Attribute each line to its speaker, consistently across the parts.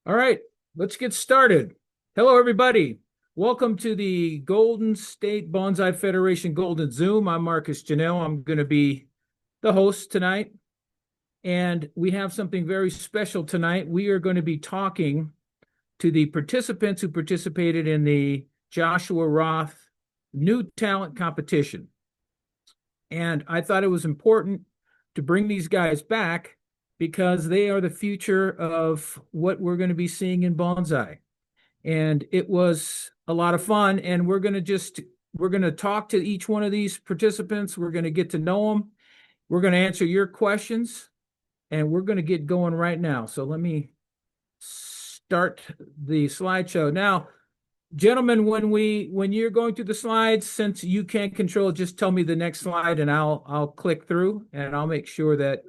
Speaker 1: All right, let's get started. Hello, everybody. Welcome to the Golden State Bonsai Federation Golden Zoom. I'm Marcus Janelle. I'm going to be the host tonight. And we have something very special tonight. We are going to be talking to the participants who participated in the Joshua Roth New Talent Competition. And I thought it was important to bring these guys back because they are the future of what we're going to be seeing in bonsai. And it was a lot of fun. And we're going to talk to each one of these participants. We're going to get to know them. We're going to answer your questions, and we're going to get going right now. So let me start the slideshow. Now, gentlemen, when you're going through the slides, since you can't control it, just tell me the next slide and I'll click through and I'll make sure that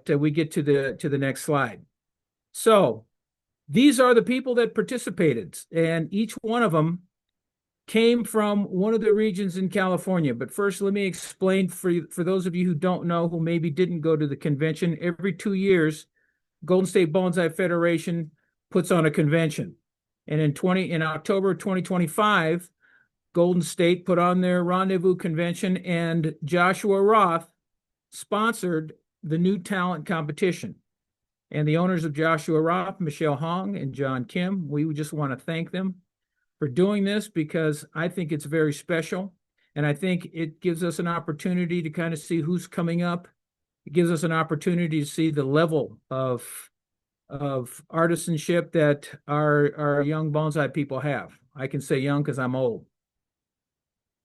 Speaker 1: we get to the next slide. So these are the people that participated, and each one of them came from one of the regions in California. But first, let me explain for those of you who don't know, who maybe didn't go to the convention. Every 2 years, Golden State Bonsai Federation puts on a convention. And in October 2025, Golden State put on their Rendezvous convention, and Joshua Roth sponsored the new talent competition. And the owners of Joshua Roth, Michelle Hong and John Kim, we just want to thank them for doing this because I think it's very special. And I think it gives us an opportunity to kind of see who's coming up. It gives us an opportunity to see the level of artisanship that our young bonsai people have. I can say young because I'm old.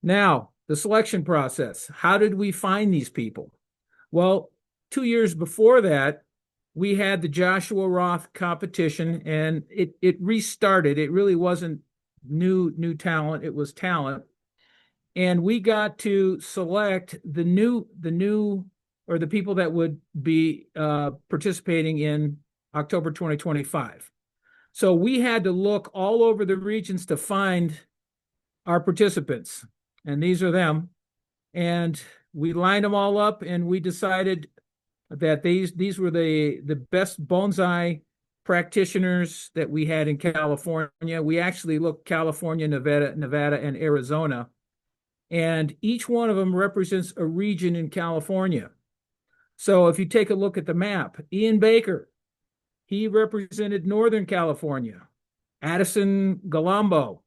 Speaker 1: Now, the selection process. How did we find these people? Well, 2 years before that, we had the Joshua Roth competition, and it restarted. It really wasn't new talent, it was talent. And we got to select the new or the people that would be participating in October 2025. So we had to look all over the regions to find our participants, and these are them. And we lined them all up, and we decided that these were the best bonsai practitioners that we had in California. We actually looked California, Nevada, and Arizona. And each one of them represents a region in California. So if you take a look at the map, Ian Baker, he represented Northern California. Addison Galambos,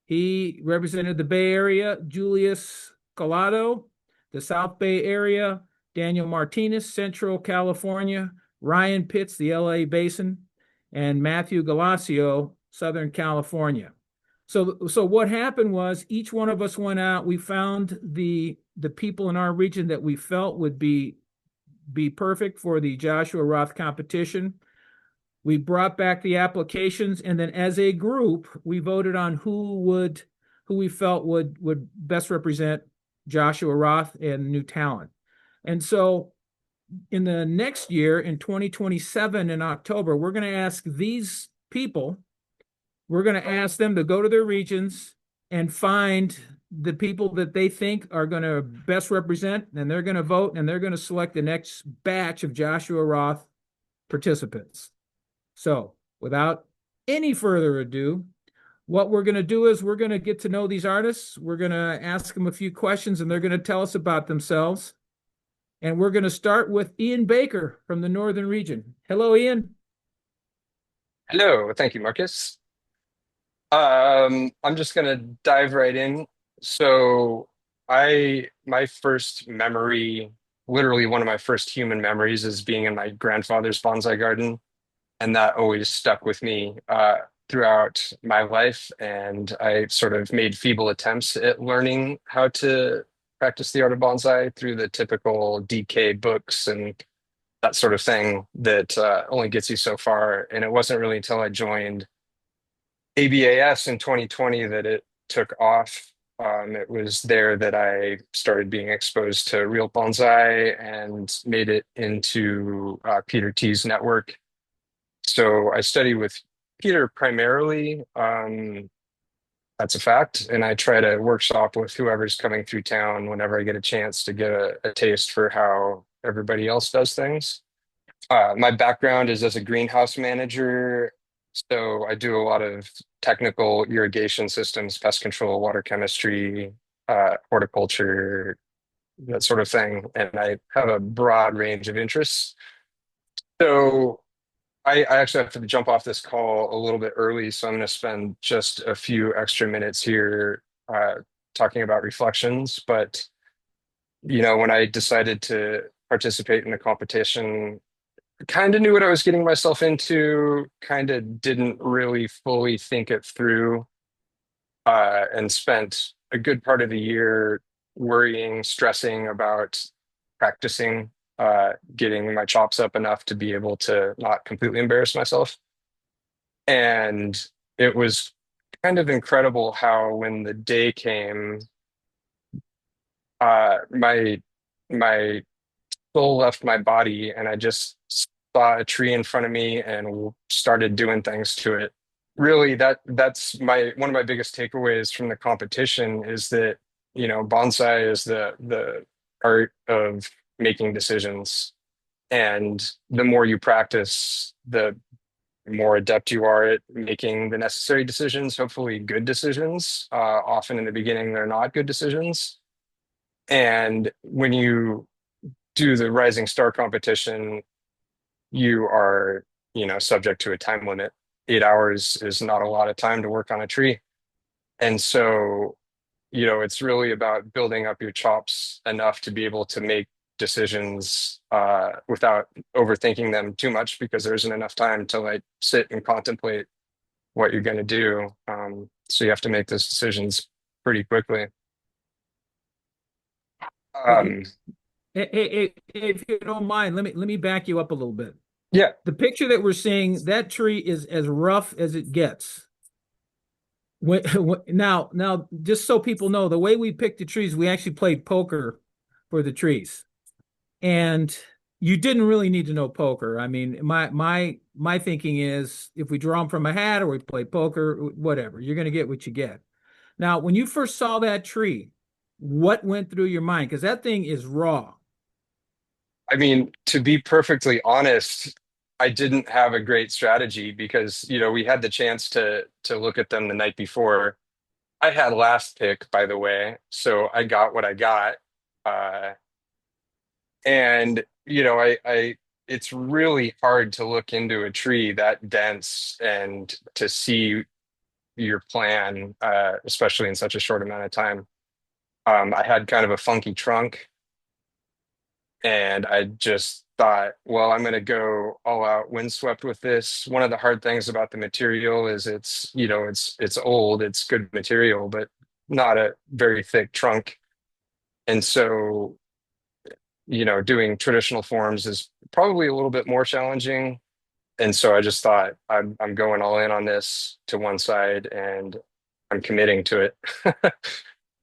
Speaker 1: he represented the Bay Area. Julius Cladio, the South Bay Area. Daniel Martinez, Central California. Ryan Pitts, the LA Basin. And Matthew Gelacio, Southern California. So what happened was each one of us went out. We found the people in our region that we felt would be perfect for the Joshua Roth competition. We brought back the applications, and then as a group, we voted on who we felt would best represent Joshua Roth and new talent. And so in the next year, in 2027, in October, we're going to ask these people, we're going to ask them to go to their regions and find the people that they think are going to best represent, and they're going to vote, and they're going to select the next batch of Joshua Roth participants. So without any further ado, what we're going to do is we're going to get to know these artists. We're going to ask them a few questions, and they're going to tell us about themselves. And we're going to start with Ian Baker from the Northern region. Hello, Ian.
Speaker 2: Hello, thank you, Marcus. I'm just gonna dive right in. So my first memory, literally one of my first human memories is being in my grandfather's bonsai garden. And that always stuck with me throughout my life. And I sort of made feeble attempts at learning how to practice the art of bonsai through the typical DK books and that sort of thing that only gets you so far. And it wasn't really until I joined ABAS in 2020 that it took off. It was there that I started being exposed to real bonsai and made it into Peter T's network. So I study with Peter primarily. That's a fact. And I try to workshop with whoever's coming through town whenever I get a chance to get a taste for how everybody else does things. My background is as a greenhouse manager So I do a lot of technical irrigation systems, pest control, water chemistry, horticulture, that sort of thing. And I have a broad range of interests. So I actually have to jump off this call a little bit early, so I'm going to spend just a few extra minutes here talking about reflections. But when I decided to participate in the competition, kind of knew what I was getting myself into, kind of didn't really fully think it through, and spent a good part of the year worrying, stressing about practicing, getting my chops up enough to be able to not completely embarrass myself. And it was kind of incredible how when the day came, my soul left my body, and I just saw a tree in front of me and started doing things to it. Really, that's my one of my biggest takeaways from the competition is that, bonsai is the art of making decisions. And the more you practice, the more adept you are at making the necessary decisions, hopefully good decisions. Often in the beginning, they're not good decisions. And when you do the Rising Star competition, you are, subject to a time limit. 8 hours is not a lot of time to work on a tree. And so, it's really about building up your chops enough to be able to make decisions without overthinking them too much because there isn't enough time to like sit and contemplate what you're going to do. So you have to make those decisions pretty quickly.
Speaker 1: Hey,
Speaker 2: Um,
Speaker 1: if you don't mind, let me back you up a little bit.
Speaker 2: yeah,
Speaker 1: The picture that we're seeing, that tree is as rough as it gets. Now, just so people know, the way we picked the trees, we actually played poker for the trees, and you didn't really need to know poker. I mean, my thinking is if we draw them from a hat or we play poker, whatever, you're going to get what you get. Now, when you first saw that tree, what went through your mind? Because that thing is raw.
Speaker 2: I mean, to be perfectly honest, I didn't have a great strategy because, we had the chance to look at them the night before. I had last pick, by the way, so I got what I got. Uh, and it's really hard to look into a tree that dense and to see your plan, especially in such a short amount of time. I had kind of a funky trunk, and I just thought, well, I'm going to go all out windswept with this. One of the hard things about the material is it's old, it's good material, but not a very thick trunk. And so, doing traditional forms is probably a little bit more challenging. And so I just thought I'm going all in on this to one side and I'm committing to it.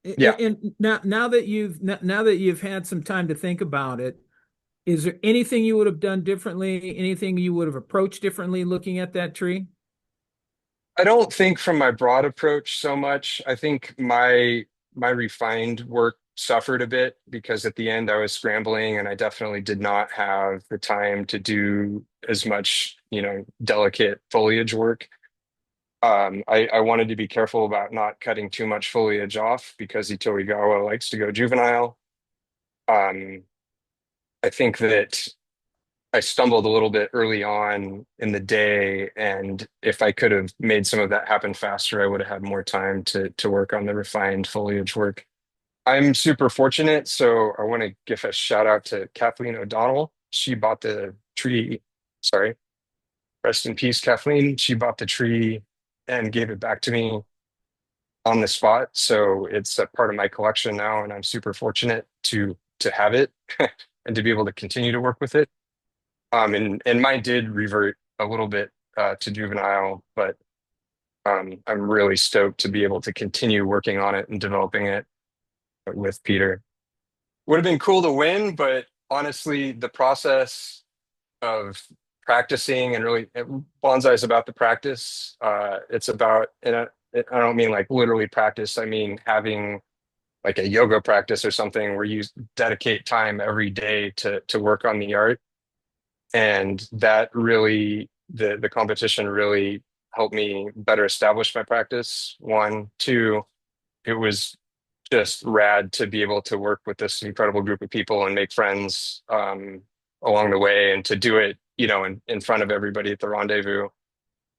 Speaker 2: Yeah.
Speaker 1: And now that you've had some time to think about it, is there anything you would have done differently? Anything you would have approached differently looking at that tree?
Speaker 2: I don't think from my broad approach so much. I think my refined work suffered a bit because at the end I was scrambling and I definitely did not have the time to do as much, delicate foliage work. I wanted to be careful about not cutting too much foliage off because Itoigawa likes to go juvenile. Um, I think that I stumbled a little bit early on in the day, and if I could have made some of that happen faster, I would have had more time to work on the refined foliage work. I'm super fortunate, so I want to give a shout out to Kathleen O'Donnell. She bought the tree. Sorry, rest in peace, Kathleen. She bought the tree and gave it back to me on the spot, so it's a part of my collection now, and I'm super fortunate to have it and to be able to continue to work with it. And mine did revert a little bit to juvenile, but I'm really stoked to be able to continue working on it and developing it with Peter. Would have been cool to win, but honestly, the process of practicing and really bonsai is about the practice. It's about, and I don't mean like literally practice. I mean having like a yoga practice or something where you dedicate time every day to work on the art, and that really the competition really helped me better establish my practice. One, two, it was just rad to be able to work with this incredible group of people and make friends along the way, and to do it, in front of everybody at the Rendezvous.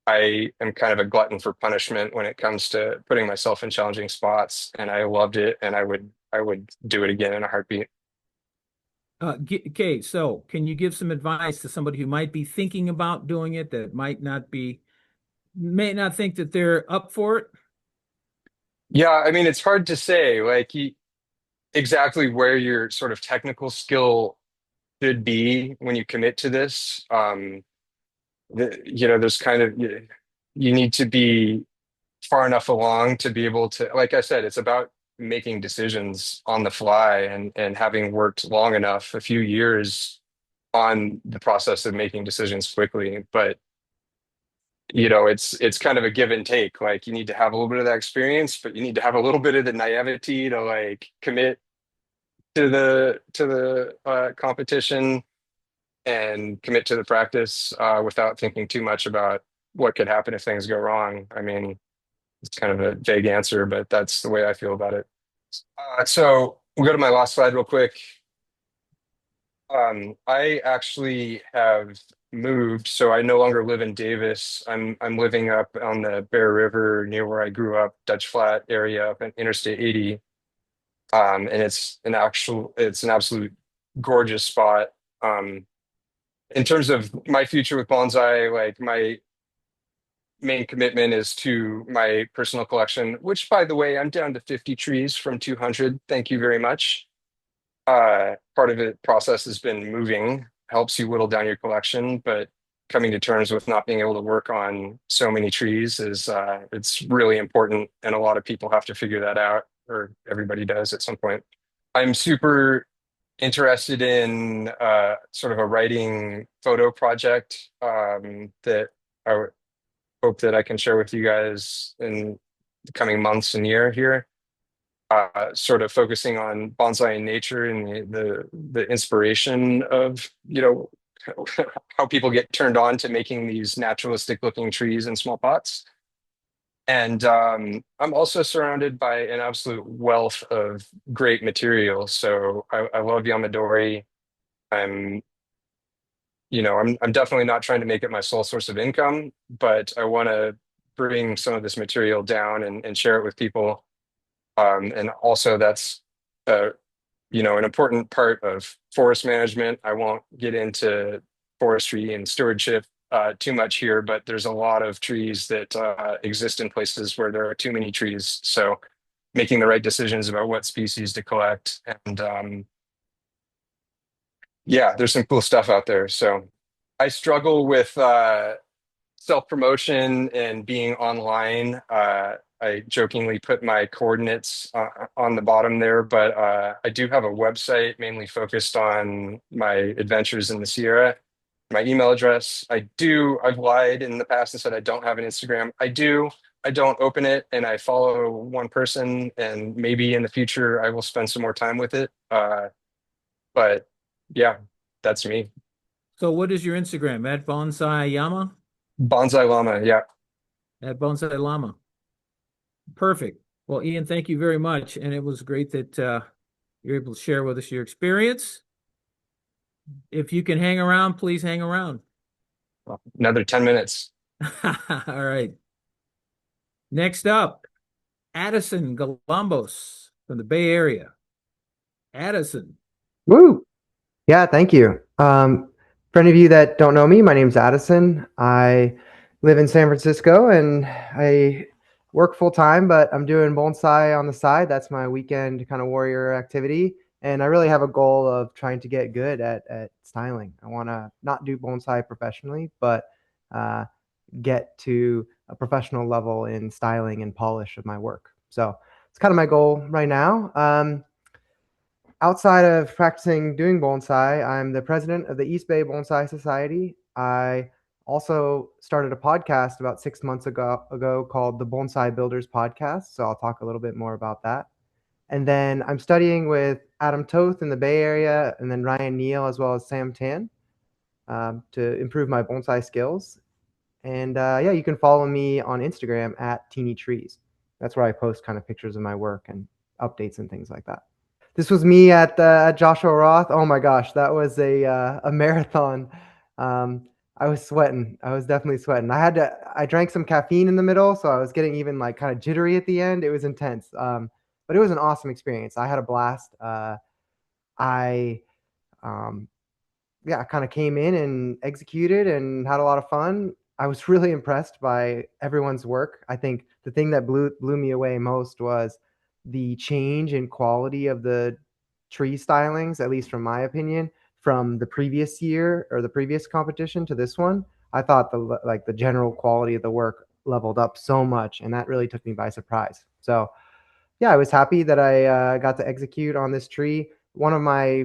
Speaker 2: I am kind of a glutton for punishment when it comes to putting myself in challenging spots, and I loved it, and I would do it again in a heartbeat.
Speaker 1: Okay, so can you give some advice to somebody who might be thinking about doing it that may not think that they're up for it?
Speaker 2: Yeah, I mean, it's hard to say like exactly where your sort of technical skill should be when you commit to this. There's kind of you need to be far enough along to be able to, like I said, it's about making decisions on the fly, and having worked long enough, a few years on the process of making decisions quickly. But it's kind of a give and take. Like you need to have a little bit of that experience, but you need to have a little bit of the naivety to like commit to the competition, and commit to the practice without thinking too much about what could happen if things go wrong. I mean, it's kind of a vague answer, but that's the way I feel about it. So we'll go to my last slide real quick. I actually have moved, so I no longer live in Davis. I'm living up on the Bear River near where I grew up, Dutch Flat area up in Interstate 80. And it's an absolute gorgeous spot. In terms of my future with bonsai, like my main commitment is to my personal collection, which by the way, I'm down to 50 trees from 200. Thank you very much. Part of the process has been moving, helps you whittle down your collection, but coming to terms with not being able to work on so many trees is it's really important, and a lot of people have to figure that out, or everybody does at some point. I'm super interested in sort of a writing photo project that I would hope that I can share with you guys in the coming months and year here. Sort of focusing on bonsai in nature, and the inspiration of how people get turned on to making these naturalistic looking trees in small pots. And I'm also surrounded by an absolute wealth of great material. So I love Yamadori. I'm I'm definitely not trying to make it my sole source of income, but I want to bring some of this material down, and share it with people. And also that's uh, an important part of forest management. I won't get into forestry and stewardship too much here, but there's a lot of trees that exist in places where there are too many trees. So making the right decisions about what species to collect, and yeah, there's some cool stuff out there. So I struggle with self-promotion and being online. I jokingly put my coordinates on the bottom there, but I do have a website mainly focused on my adventures in the Sierra. My email address, I've lied in the past and said I don't have an Instagram. I do. I don't open it, and I follow one person, and maybe in the future I will spend some more time with it. But yeah, that's me.
Speaker 1: So what is your Instagram? At Bonsai Yama?
Speaker 2: Bonsai Llama, yeah.
Speaker 1: At Bonsai Llama. Perfect. Well, Ian, thank you very much. And it was great that you're able to share with us your experience. If you can hang around, please hang around.
Speaker 2: Another 10 minutes.
Speaker 1: All right. Next up, Addison Galambos from the Bay Area. Addison.
Speaker 3: Woo! Yeah, thank you. For any of you that don't know me, my name's Addison. I live in San Francisco and I work full time, but I'm doing bonsai on the side. That's my weekend kind of warrior activity. And I really have a goal of trying to get good at styling. I want to not do bonsai professionally, but uh, get to a professional level in styling and polish of my work. So it's kind of my goal right now. Outside of practicing doing bonsai, I'm the president of the East Bay Bonsai Society. I also started a podcast about 6 months ago called the Bonsai Builders Podcast. So I'll talk a little bit more about that. And then I'm studying with Adam Toth in the Bay Area, and then Ryan Neal as well as Sam Tan to improve my bonsai skills. And yeah, you can follow me on Instagram at Teeny Trees. That's where I post kind of pictures of my work and updates and things like that. This was me at Joshua Roth. Oh my gosh, that was a marathon. I was sweating. I was definitely sweating. I drank some caffeine in the middle, so I was getting even like kind of jittery at the end. It was intense. But it was an awesome experience. I had a blast. I um, yeah, kind of came in and executed and had a lot of fun. I was really impressed by everyone's work. I think the thing that blew me away most was the change in quality of the tree stylings, at least from my opinion, from the previous year or the previous competition to this one. I thought the general quality of the work leveled up so much, and that really took me by surprise. So yeah, I was happy that I got to execute on this tree. One of my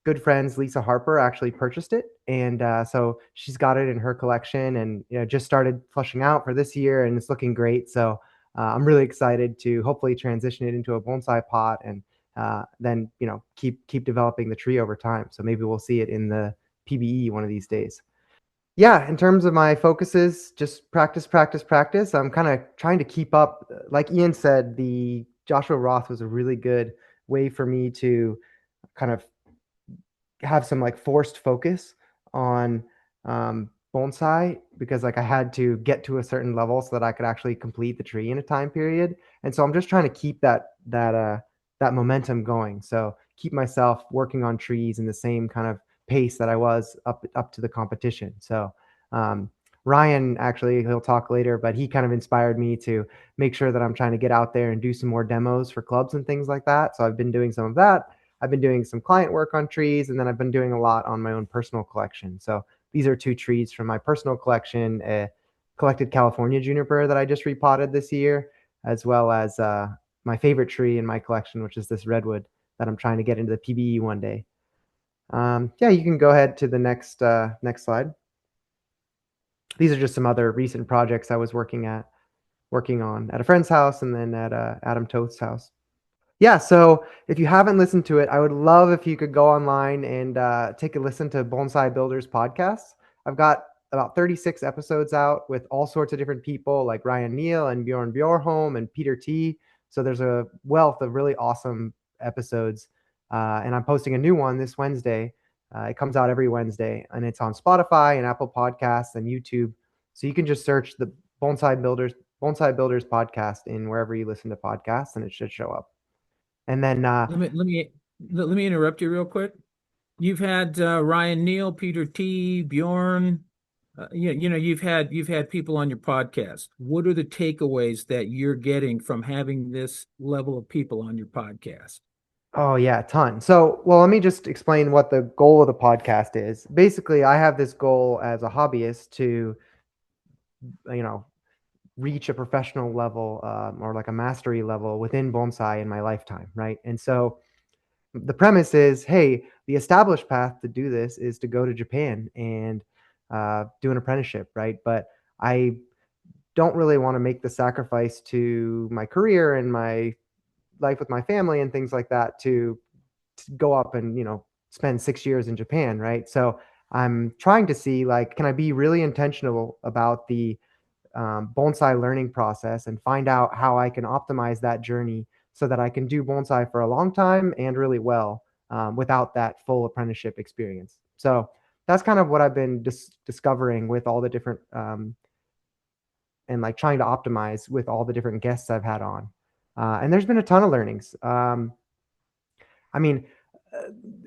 Speaker 3: good friends, Lisa Harper, actually purchased it, and so she's got it in her collection, and just started flushing out for this year, and it's looking great. So I'm really excited to hopefully transition it into a bonsai pot, and then keep developing the tree over time. So maybe we'll see it in the PBE one of these days. Yeah, in terms of my focuses, just practice, practice, practice. I'm kind of trying to keep up. Like Ian said, the Joshua Roth was a really good way for me to kind of have some like forced focus on bonsai, because like I had to get to a certain level so that I could actually complete the tree in a time period. And so I'm just trying to keep that momentum going. So keep myself working on trees in the same kind of pace that I was up to the competition. So Ryan, actually, he'll talk later, but he kind of inspired me to make sure that I'm trying to get out there and do some more demos for clubs and things like that. So I've been doing some of that. I've been doing some client work on trees, and then I've been doing a lot on my own personal collection. So these are two trees from my personal collection, a collected California juniper that I just repotted this year, as well as my favorite tree in my collection, which is this redwood that I'm trying to get into the PBE one day. Yeah, you can go ahead to the next slide. These are just some other recent projects I was working on at a friend's house, and then at Adam Toth's house. Yeah, so if you haven't listened to it, I would love if you could go online and take a listen to Bonsai Builders podcasts. I've got about 36 episodes out with all sorts of different people like Ryan Neal and Bjorn Bjorholm and Peter T. So there's a wealth of really awesome episodes. And I'm posting a new one this Wednesday. It comes out every Wednesday, and it's on Spotify and Apple Podcasts and YouTube. So you can just search the Bonsai Builders podcast in wherever you listen to podcasts, and it should show up. And then
Speaker 1: let me interrupt you real quick. You've had Ryan Neal, Peter T, Bjorn. You've had people on your podcast. What are the takeaways that you're getting from having this level of people on your podcast?
Speaker 3: Oh yeah, a ton. So, well, let me just explain what the goal of the podcast is. Basically, I have this goal as a hobbyist to, reach a professional level or like a mastery level within bonsai in my lifetime, right? And so the premise is, hey, the established path to do this is to go to Japan and do an apprenticeship, right? But I don't really want to make the sacrifice to my career and my life with my family and things like that to go up and spend 6 years in Japan, right? So I'm trying to see, like, can I be really intentional about the bonsai learning process and find out how I can optimize that journey so that I can do bonsai for a long time and really well without that full apprenticeship experience. So that's kind of what I've been discovering with all the different and like trying to optimize with all the different guests I've had on. And there's been a ton of learnings. I mean,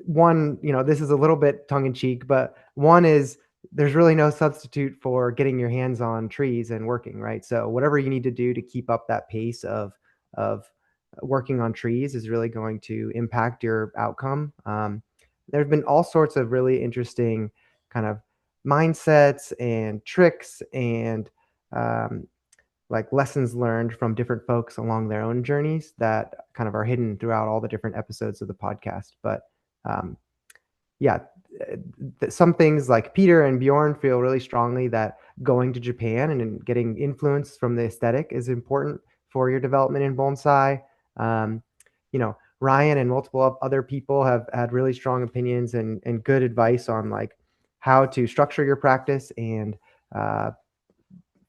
Speaker 3: one, this is a little bit tongue in cheek, but one is there's really no substitute for getting your hands on trees and working, right? So whatever you need to do to keep up that pace of working on trees is really going to impact your outcome. There have been all sorts of really interesting kind of mindsets and tricks and like lessons learned from different folks along their own journeys that kind of are hidden throughout all the different episodes of the podcast. But yeah, some things like Peter and Bjorn feel really strongly that going to Japan and getting influence from the aesthetic is important for your development in bonsai. Ryan and multiple other people have had really strong opinions and good advice on like how to structure your practice and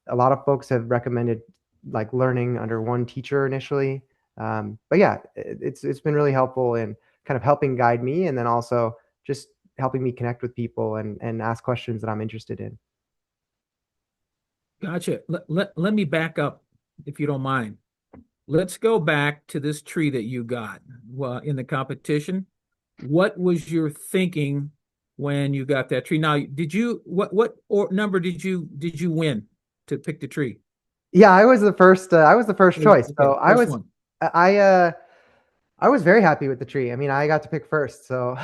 Speaker 3: A lot of folks have recommended like learning under one teacher initially. But yeah, it's been really helpful in kind of helping guide me, and then also just helping me connect with people and ask questions that I'm interested in.
Speaker 1: Gotcha. Let me back up if you don't mind. Let's go back to this tree that you got in the competition. What was your thinking when you got that tree? Now, what number did you win to pick the tree?
Speaker 3: Yeah, I was the first. I was the first choice.
Speaker 1: Okay,
Speaker 3: So
Speaker 1: first one.
Speaker 3: I was very happy with the tree. I mean, I got to pick first, so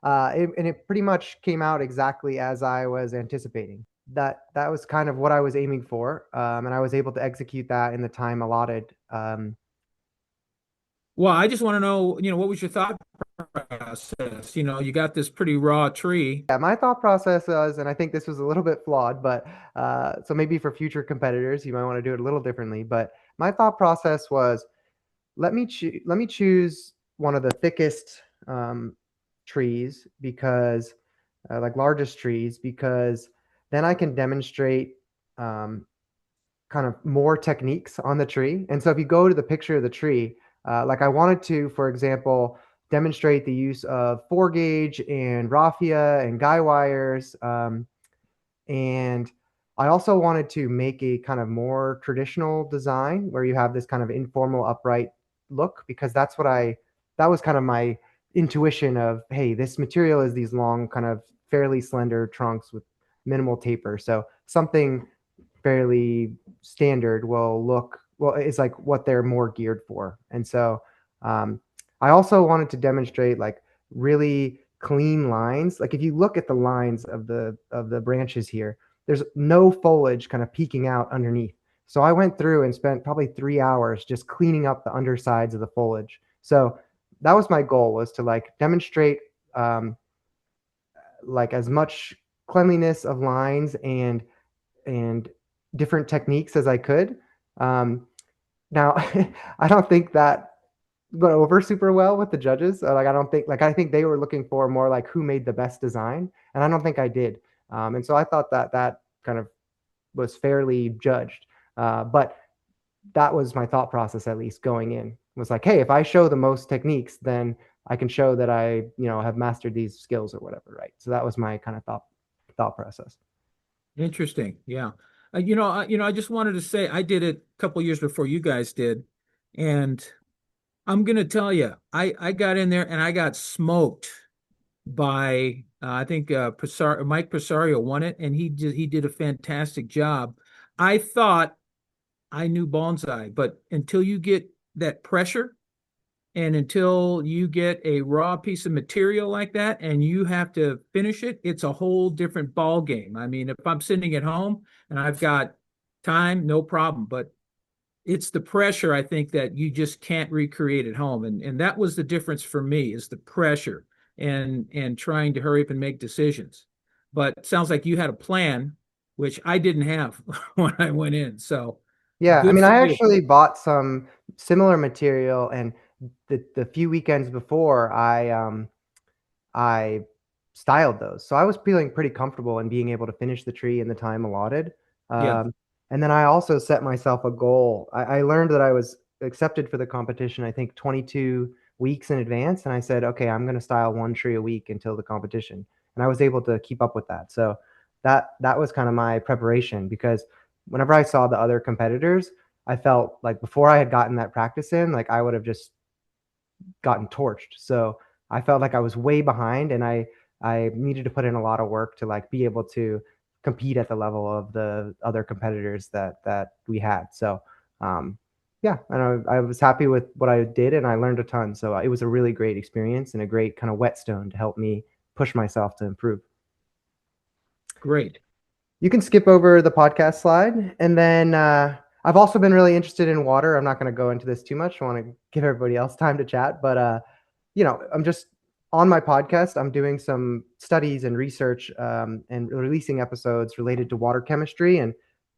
Speaker 3: and it pretty much came out exactly as I was anticipating. That was kind of what I was aiming for, and I was able to execute that in the time allotted.
Speaker 1: Well, I just want to know, what was your thought process? You got this pretty raw tree.
Speaker 3: Yeah, my thought process was, and I think this was a little bit flawed, but so maybe for future competitors, you might want to do it a little differently. But my thought process was, let me choose one of the thickest trees because, like largest trees, because then I can demonstrate kind of more techniques on the tree. And so if you go to the picture of the tree, like I wanted to, for example, demonstrate the use of 4-gauge and raffia and guy wires. And I also wanted to make a kind of more traditional design where you have this kind of informal upright look, because that was kind of my intuition of, hey, this material is these long, kind of fairly slender trunks with minimal taper. So something fairly standard it's like what they're more geared for. And so I also wanted to demonstrate like really clean lines. Like if you look at the lines of the branches here, there's no foliage kind of peeking out underneath. So I went through and spent probably 3 hours just cleaning up the undersides of the foliage. So that was my goal, was to like demonstrate like as much cleanliness of lines and different techniques as I could. Now, I don't think that went over super well with the judges. I think they were looking for more like who made the best design, and I don't think I did. And so I thought that kind of was fairly judged. But that was my thought process, at least going in, was like, hey, if I show the most techniques, then I can show that I, have mastered these skills or whatever, right? So that was my kind of thought process.
Speaker 1: Interesting. Yeah. I just wanted to say I did it a couple years before you guys did, and I'm gonna tell you, I got in there and I got smoked by I think Mike Presario won it, and he did a fantastic job. I thought I knew bonsai, but until you get that pressure and until you get a raw piece of material like that and you have to finish it, it's a whole different ball game. I mean, if I'm sitting at home and I've got time, no problem. But it's the pressure, I think, that you just can't recreate at home. And that was the difference for me, is the pressure and trying to hurry up and make decisions. But it sounds like you had a plan, which I didn't have when I went in. So
Speaker 3: Yeah, I
Speaker 1: good
Speaker 3: mean,
Speaker 1: for
Speaker 3: I
Speaker 1: you.
Speaker 3: actually bought some similar material, and the few weekends before, I styled those. So I was feeling pretty comfortable in being able to finish the tree in the time allotted.
Speaker 1: Yeah.
Speaker 3: And then I also set myself a goal. I learned that I was accepted for the competition, I think 22 weeks in advance. And I said, okay, I'm going to style one tree a week until the competition. And I was able to keep up with that. So that was kind of my preparation, because whenever I saw the other competitors, I felt like before I had gotten that practice in, like I would have just gotten torched. So I felt like I was way behind, and I needed to put in a lot of work to like be able to compete at the level of the other competitors that we had. So yeah, and I was happy with what I did, and I learned a ton. So it was a really great experience and a great kind of whetstone to help me push myself to improve.
Speaker 1: Great.
Speaker 3: You can skip over the podcast slide. And then I've also been really interested in water. I'm not going to go into this too much. I want to give everybody else time to chat. But, I'm just on my podcast. I'm doing some studies and research and releasing episodes related to water chemistry, and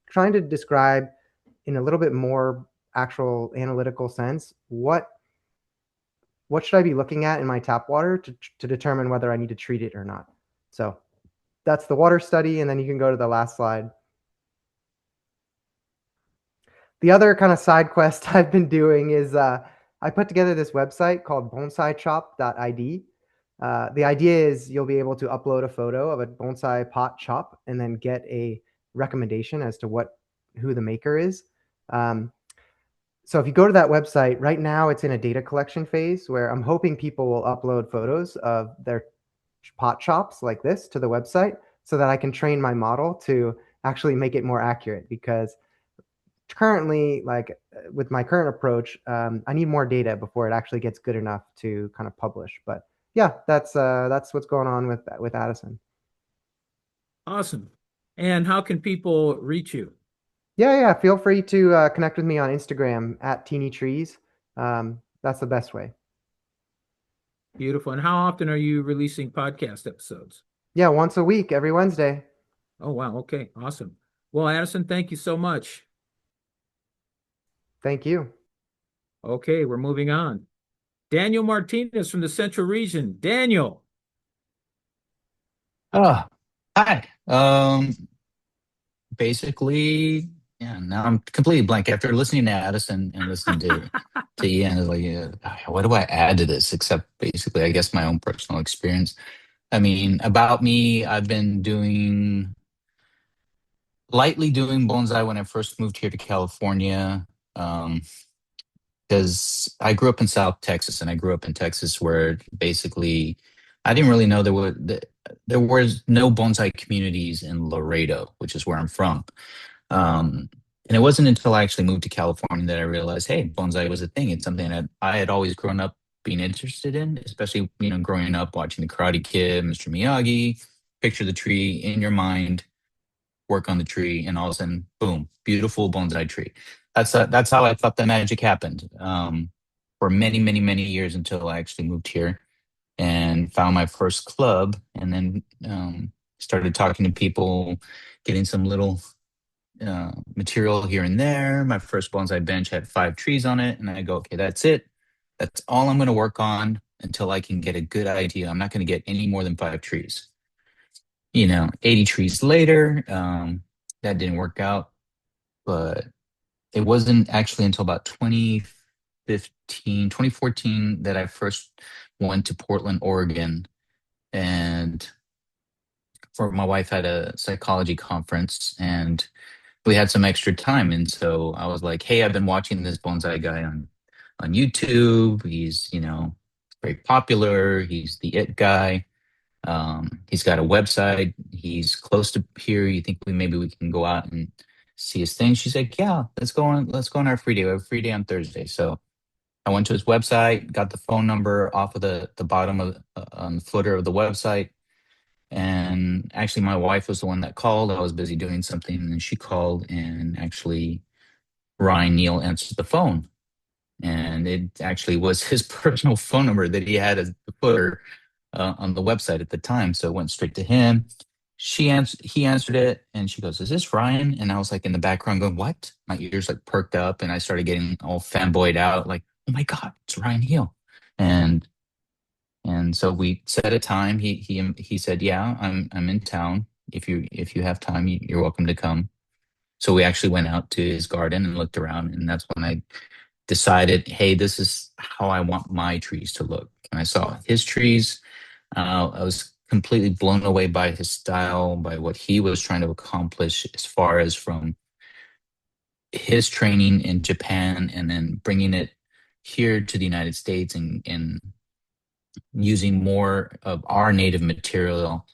Speaker 3: trying to describe in a little bit more actual analytical sense what should I be looking at in my tap water to determine whether I need to treat it or not. So that's the water study. And then you can go to the last slide. the other kind of side quest I've been doing is I put together this website called bonsaichop.id. The idea is you'll be able to upload a photo of a bonsai pot chop and then get a recommendation as to who the maker is. So if you go to that website, right now it's in a data collection phase where I'm hoping people will upload photos of their pot chops like this to the website so that I can train my model to actually make it more accurate, because currently, like with my current approach, I need more data before it actually gets good enough to kind of publish. But yeah, that's what's going on with Addison.
Speaker 1: Awesome. And how can people reach you?
Speaker 3: Yeah. Feel free to connect with me on Instagram at Teeny Trees. That's the best way.
Speaker 1: Beautiful. And how often are you releasing podcast episodes?
Speaker 3: Yeah, once a week, every Wednesday.
Speaker 1: Oh, wow. Okay. Awesome. Well, Addison, thank you so much.
Speaker 3: Thank you.
Speaker 1: Okay, we're moving on. Daniel Martinez from the Central Region. Daniel.
Speaker 4: Oh, hi. Basically, yeah, now I'm completely blank after listening to Addison and listening to Ian. Is like, what do I add to this except basically, I guess, my own personal experience. I mean, about me, I've been lightly doing bonsai when I first moved here to California. Because I grew up in South Texas, and I grew up in Texas where basically I didn't really know there was no bonsai communities in Laredo, which is where I'm from. And it wasn't until I actually moved to California that I realized, hey, bonsai was a thing. It's something that I had always grown up being interested in, especially, growing up watching The Karate Kid, Mr. Miyagi, picture the tree in your mind, work on the tree, and all of a sudden, boom, beautiful bonsai tree. That's how I thought the magic happened, for many, many, many years until I actually moved here and found my first club, and then started talking to people, getting some little material here and there. My first bonsai bench had 5 trees on it, and I go, okay, that's it. That's all I'm going to work on until I can get a good idea. I'm not going to get any more than 5 trees. 80 trees later, that didn't work out, but it wasn't actually until about 2014 that I first went to Portland, Oregon, and for my wife had a psychology conference, and we had some extra time. And so I was like, hey, I've been watching this bonsai guy on YouTube. He's, very popular. He's the it guy. He's got a website. He's close to here. You think maybe we can go out and see his thing? She's like, yeah, let's go on. Let's go on our free day. We have a free day on Thursday. So I went to his website, got the phone number off of the bottom of on the footer of the website. And actually, my wife was the one that called. I was busy doing something, and she called, and actually, Ryan Neal answered the phone. And it actually was his personal phone number that he had as the footer on the website at the time. So it went straight to him. He answered it, and she goes, "Is this Ryan?" And I was like in the background going, "What?" My ears like perked up, and I started getting all fanboyed out, like, "Oh my God, it's Ryan Neal!" And so we set a time. He said, "Yeah, I'm in town. If you have time, you're welcome to come." So we actually went out to his garden and looked around, and that's when I decided, hey, this is how I want my trees to look. And I saw his trees. I was completely blown away by his style, by what he was trying to accomplish as far as from his training in Japan and then bringing it here to the United States and using more of our native material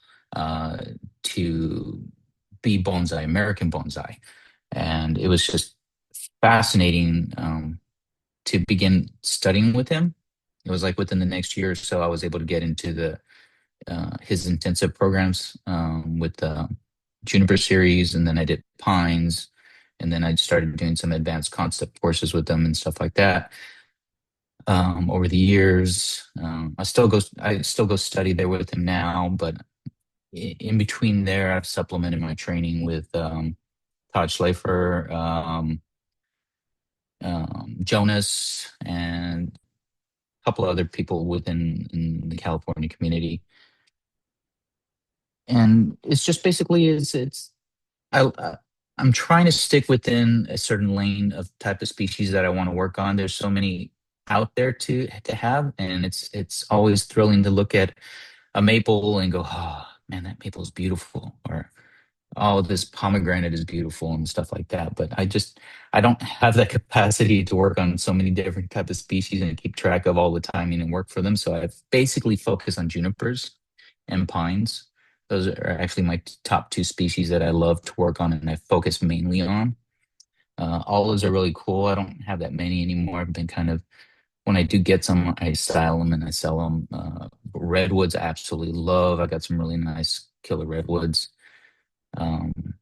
Speaker 4: to be bonsai, American bonsai. And it was just fascinating to begin studying with him. It was like within the next year or so, I was able to get into his intensive programs with the juniper series, and then I did pines, and then I started doing some advanced concept courses with them and stuff like that. Over the years, I still go study there with him now, but in between there, I've supplemented my training with Todd Schleifer, Jonas, and a couple other people within in the California community. And it's just basically it's I I'm trying to stick within a certain lane of type of species that I want to work on. There's so many out there to have, and it's always thrilling to look at a maple and go, oh man, that maple is beautiful, or oh, this pomegranate is beautiful and stuff like that. But I don't have that capacity to work on so many different type of species and keep track of all the timing and work for them. So I've basically focused on junipers and pines. Those are actually my top two species that I love to work on and I focus mainly on. Olives are really cool. I don't have that many anymore. I've been kind of, when I do get some, I style them and I sell them. Redwoods, I absolutely love. I got some really nice killer redwoods. Um,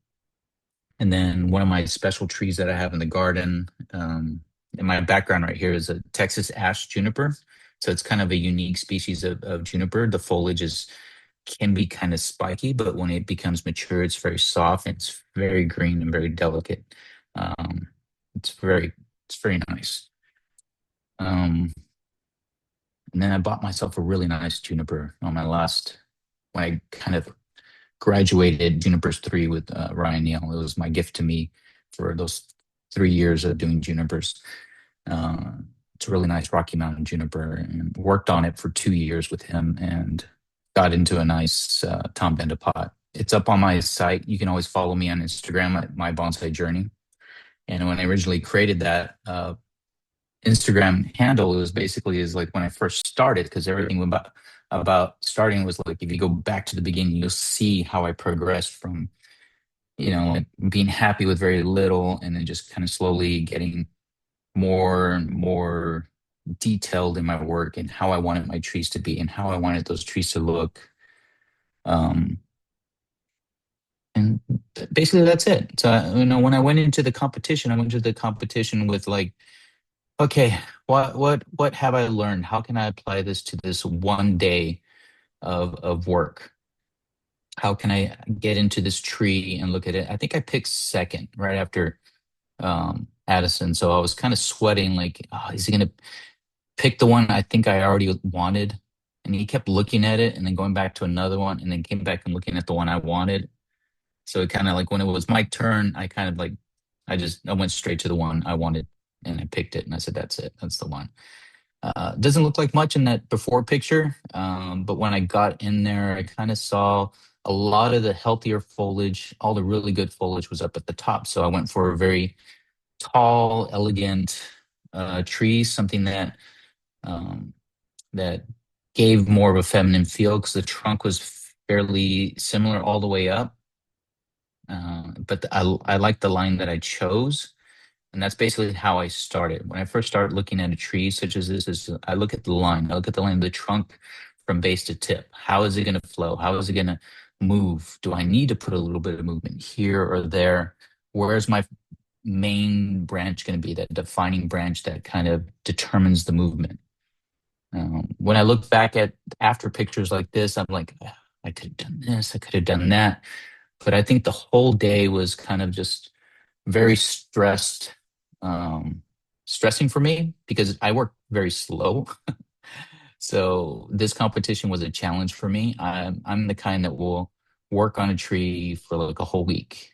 Speaker 4: and then one of my special trees that I have in the garden, in my background right here is a Texas ash juniper. So it's kind of a unique species of juniper. The foliage can be kind of spiky, but when it becomes mature, it's very soft. And it's very green and very delicate. Um, it's very nice. And then I bought myself a really nice juniper on my last, when I kind of graduated Junipers 3 with Ryan Neal. It was my gift to me for those 3 years of doing junipers. It's a really nice Rocky Mountain juniper, and worked on it for 2 years with him and got into a nice Tom Benda pot. It's up on my site. You can always follow me on Instagram at My Bonsai Journey. And when I originally created that Instagram handle, it was basically is like when I first started, because everything about starting was like, if you go back to the beginning, you'll see how I progressed from, like being happy with very little and then just kind of slowly getting more and more detailed in my work and how I wanted my trees to be and how I wanted those trees to look. And basically that's it. So, when I went into the competition, I went to the competition with like, okay, what have I learned? How can I apply this to this one day of work? How can I get into this tree and look at it? I think I picked second right after Addison. So I was kind of sweating like, oh, is he going to pick the one I think I already wanted? And he kept looking at it and then going back to another one and then came back and looking at the one I wanted. So it kind of like when it was my turn, I kind of like, I went straight to the one I wanted and I picked it and I said, that's it. That's the one. Doesn't look like much in that before picture, but when I got in there, I kind of saw a lot of the healthier foliage, all the really good foliage was up at the top. So I went for a very tall, elegant tree, something that gave more of a feminine feel because the trunk was fairly similar all the way up. But I like the line that I chose. And that's basically how I started. When I first started looking at a tree such as this, I look at the line. I look at the line of the trunk from base to tip. How is it going to flow? How is it going to move? Do I need to put a little bit of movement here or there? Where's my main branch going to be, that defining branch that kind of determines the movement? When I look back at after pictures like this, I'm like, I could have done this. I could have done that. But I think the whole day was kind of just very stressing for me because I work very slow. So this competition was a challenge for me. I'm the kind that will work on a tree for like a whole week,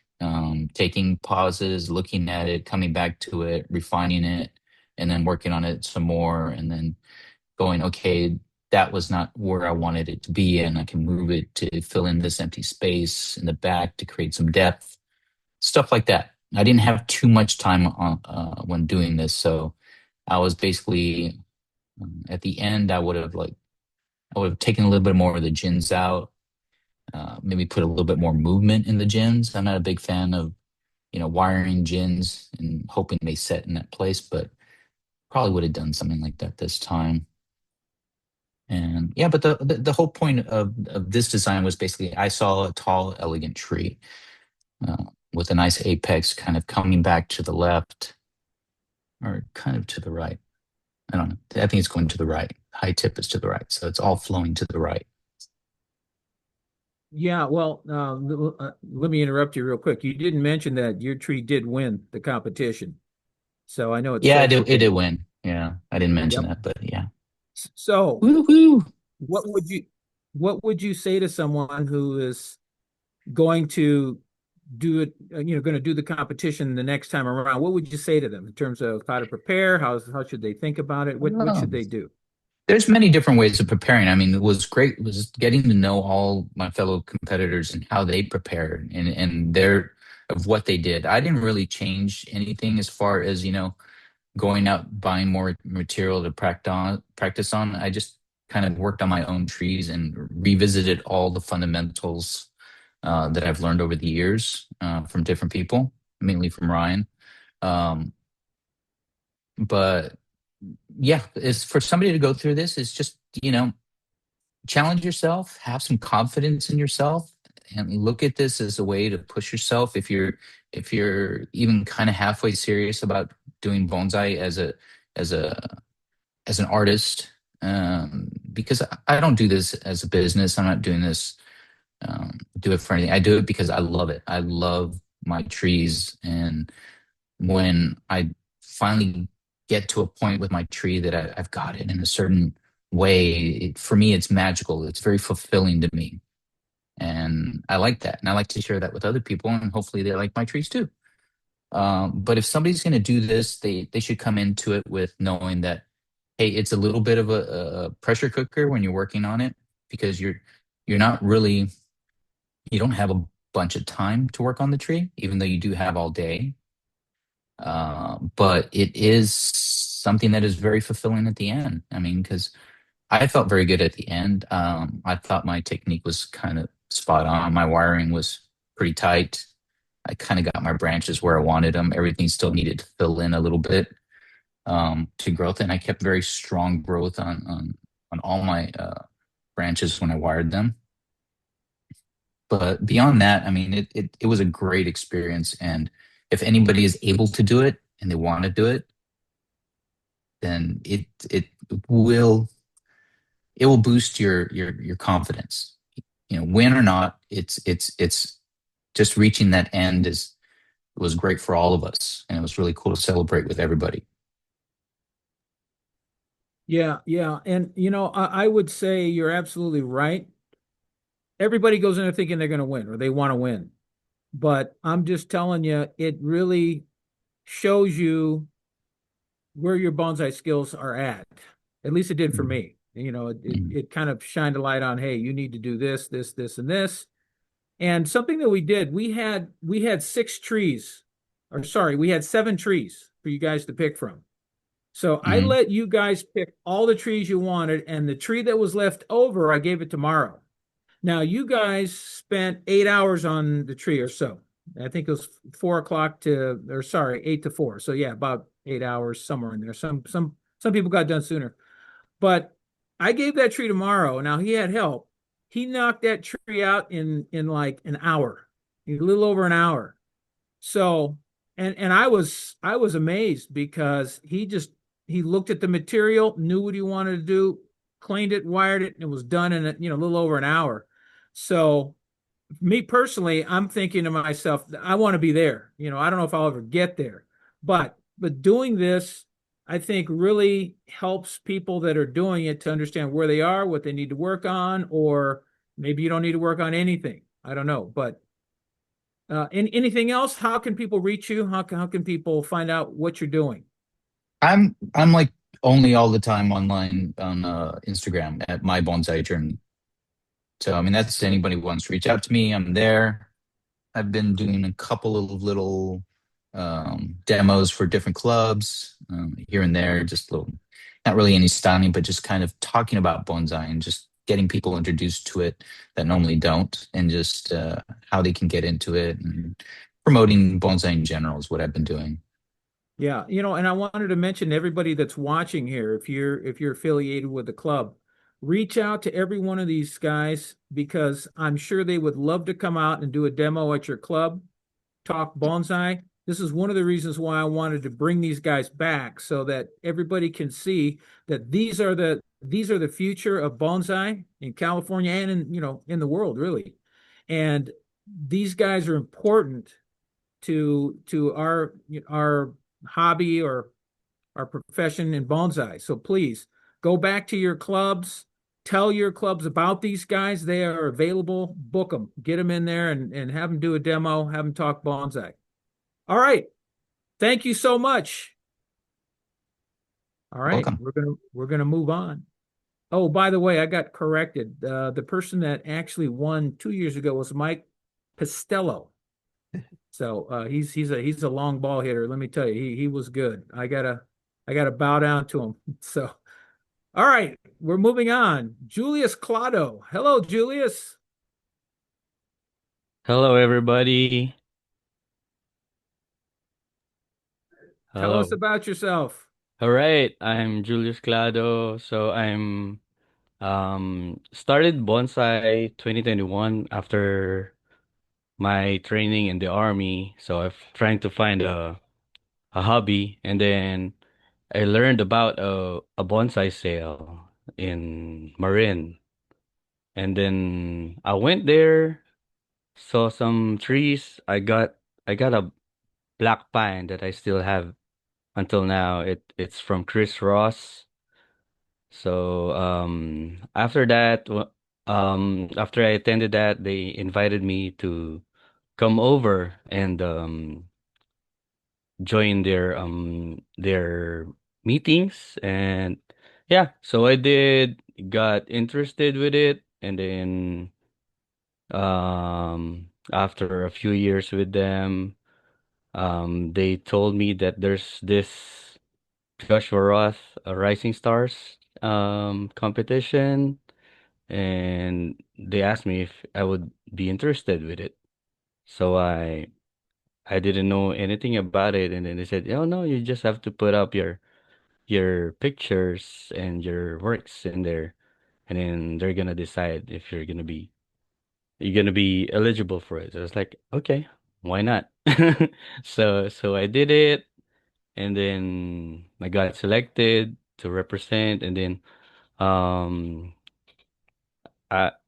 Speaker 4: taking pauses, looking at it, coming back to it, refining it, and then working on it some more, and then going, okay, that was not where I wanted it to be, and I can move it to fill in this empty space in the back to create some depth, stuff like that. I didn't have too much time on when doing this, so I was basically at the end. I would have taken a little bit more of the gins out, maybe put a little bit more movement in the gins. I'm not a big fan of wiring gins and hoping they set in that place, but probably would have done something like that this time. And yeah, but the whole point of this design was basically I saw a tall, elegant tree with a nice apex kind of coming back to the left or kind of to the right. I don't know. I think it's going to the right. High tip is to the right. So it's all flowing to the right.
Speaker 1: Yeah, well, let me interrupt you real quick. You didn't mention that your tree did win the competition. So I know it's
Speaker 4: Yeah,
Speaker 1: social.
Speaker 4: it did win. Yeah, I didn't mention
Speaker 1: Yep.
Speaker 4: that, but yeah.
Speaker 1: So
Speaker 4: Woohoo!
Speaker 1: what would you say to someone who is going to do it, going to do the competition the next time around, what would you say to them in terms of how to prepare? How should they think about it? What should they do?
Speaker 4: There's many different ways of preparing. I mean, it was great was getting to know all my fellow competitors and how they prepared and their of what they did. I didn't really change anything as far as, going out buying more material to practice on. I just kind of worked on my own trees and revisited all the fundamentals that I've learned over the years from different people, mainly from Ryan. Um, but yeah, it's for somebody to go through this is just, challenge yourself, have some confidence in yourself, and look at this as a way to push yourself. If you're even kind of halfway serious about doing bonsai as a as an artist, because I don't do this as a business. I'm not doing this do it for anything. I do it because I love it. I love my trees, and when I finally get to a point with my tree that I've got it in a certain way, for me, it's magical. It's very fulfilling to me. And I like that. And I like to share that with other people, and hopefully they like my trees too. But if somebody's going to do this, they should come into it with knowing that, hey, it's a little bit of a pressure cooker when you're working on it, because you're not really, you don't have a bunch of time to work on the tree, even though you do have all day. But it is something that is very fulfilling at the end. I mean, because I felt very good at the end. I thought my technique was kind of spot on. My wiring was pretty tight. I kind of got my branches where I wanted them. Everything still needed to fill in a little bit to growth, and I kept very strong growth on all my branches when I wired them. But beyond that, I mean, it was a great experience, and if anybody is able to do it and they want to do it, then will it will boost your confidence. Win or not, it's just reaching that end was great for all of us, and it was really cool to celebrate with everybody.
Speaker 1: Yeah, yeah. And I would say you're absolutely right. Everybody goes in there thinking they're going to win or they want to win. But I'm just telling you, it really shows you where your bonsai skills are at. At least it did for me. It kind of shined a light on, hey, you need to do this, this, this, and this. And something that we did, we had 6 trees, or sorry, we had 7 trees for you guys to pick from. So I let you guys pick all the trees you wanted, and the tree that was left over, I gave it to Morrow. Now you guys spent 8 hours on the tree or so. I think it was 4 o'clock or sorry, 8 to 4. So yeah, about 8 hours somewhere in there. Some people got done sooner, but I gave that tree to Morrow. Now he had help. He knocked that tree out in like an hour, a little over an hour. So, and I was amazed because he looked at the material, knew what he wanted to do, cleaned it, wired it, and it was done in a little over an hour. So me personally, I'm thinking to myself, I want to be there. I don't know if I'll ever get there, but doing this, I think really helps people that are doing it to understand where they are, what they need to work on, or maybe you don't need to work on anything. I don't know, but anything else? How can people reach you? How can people find out what you're doing?
Speaker 4: I'm like only all the time online on Instagram at my bonsai journey. So I mean, that's anybody who wants to reach out to me. I'm there. I've been doing a couple of little demos for different clubs here and there, just little, not really any styling, but just kind of talking about bonsai and just getting people introduced to it that normally don't, and just how they can get into it, and promoting bonsai in general is what I've been doing.
Speaker 1: Yeah, and I wanted to mention to everybody that's watching here, if you're affiliated with the club, reach out to every one of these guys because I'm sure they would love to come out and do a demo at your club, talk bonsai. This is one of the reasons why I wanted to bring these guys back so that everybody can see that these are the future of bonsai in California and in the world really. And these guys are important to our hobby or our profession in bonsai. So please go back to your clubs, tell your clubs about these guys. They are available. Book them, get them in there, and have them do a demo, have them talk bonsai. All right. Thank you so much. All right,
Speaker 4: Welcome.
Speaker 1: we're gonna move on. Oh, by the way, I got corrected. The person that actually won 2 years ago was Mike Pistello. So he's a long ball hitter. Let me tell you, he was good. I gotta bow down to him. So all right, we're moving on. Julius Clado. Hello, Julius.
Speaker 5: Hello, everybody.
Speaker 1: Tell us
Speaker 5: Hello.
Speaker 1: about yourself.
Speaker 5: All right, I'm Julius Clado. So I'm started bonsai 2021 after my training in the army. So I'm trying to find a hobby, and then I learned about a bonsai sale in Marin, and then I went there, saw some trees. I got a black pine that I still have until now. It's from Chris Ross. So after that, after I attended that, they invited me to come over and join their meetings. And yeah, so I did, got interested with it, and then after a few years with them, they told me that there's this Joshua Roth, Rising Stars competition, and they asked me if I would be interested with it. So I didn't know anything about it, and then they said, "Oh no, you just have to put up your pictures and your works in there, and then they're gonna decide if you're gonna be eligible for it." So I was like, "Okay, why not?" So I did it, and then I got selected to represent, and then um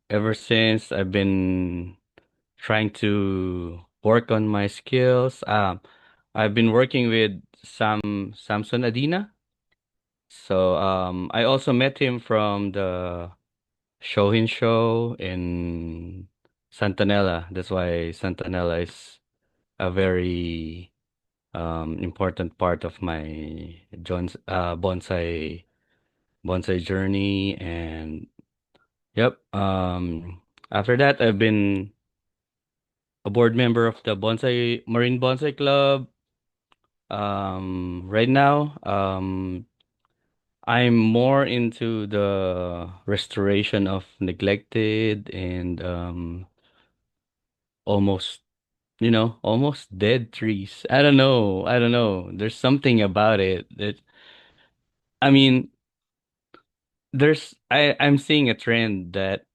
Speaker 5: ever since I've been trying to work on my skills. I've been working with Samson Adina. So I also met him from the Shohin show in Santanella. That's why Santanella is a very important part of my John's bonsai journey. And yep, after that I've been a board member of the Bonsai Marine Bonsai Club. Right now, I'm more into the restoration of neglected and almost, almost dead trees. I don't know. I don't know. There's something about it that, I mean, I'm seeing a trend that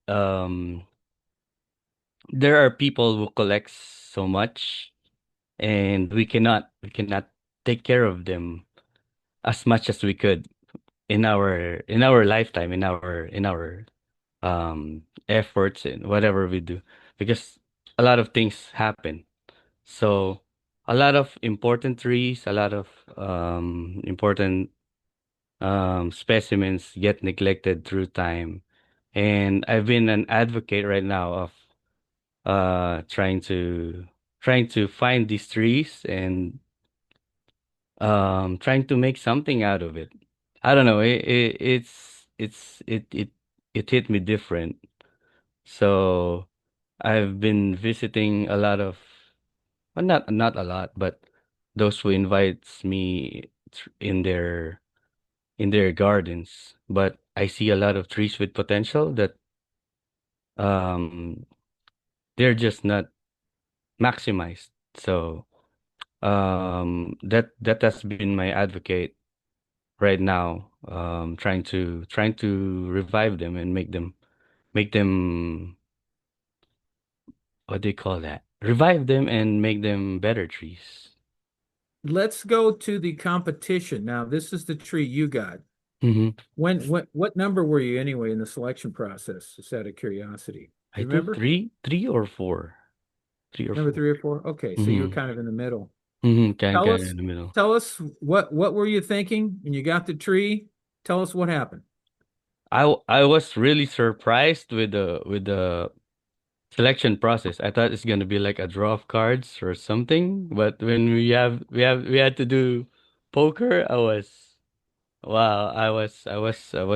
Speaker 5: there are people who collect so much, and we cannot take care of them as much as we could in our lifetime, in our efforts and whatever we do, because a lot of things happen. So a lot of important trees, a lot of important specimens get neglected through time. And I've been an advocate right now of trying to find these trees and trying to make something out of it. I don't know. It hit me different. So I've been visiting a lot of, well, not a lot, but those who invites me in their gardens. But I see a lot of trees with potential that um they're just not maximized. So that has been my advocate right now, trying to revive them and make them, what do you call that? Revive them and make them better trees.
Speaker 1: Let's go to the competition. Now, this is the tree you got.
Speaker 5: Hmm.
Speaker 1: What number were you anyway in the selection process? Just out of curiosity.
Speaker 5: I
Speaker 1: You
Speaker 5: think
Speaker 1: remember?
Speaker 5: three or four. Three or
Speaker 1: Number
Speaker 5: four.
Speaker 1: 3 or 4? Okay, so you were
Speaker 5: Mm-hmm.
Speaker 1: kind of in the middle.
Speaker 5: Kind
Speaker 1: Tell
Speaker 5: of
Speaker 1: us,
Speaker 5: in the middle.
Speaker 1: what were you thinking when you got the tree? Tell us what happened.
Speaker 5: I was really surprised with the selection process. I thought it's gonna be like a draw of cards or something, but when we had to do poker, I was wow, I was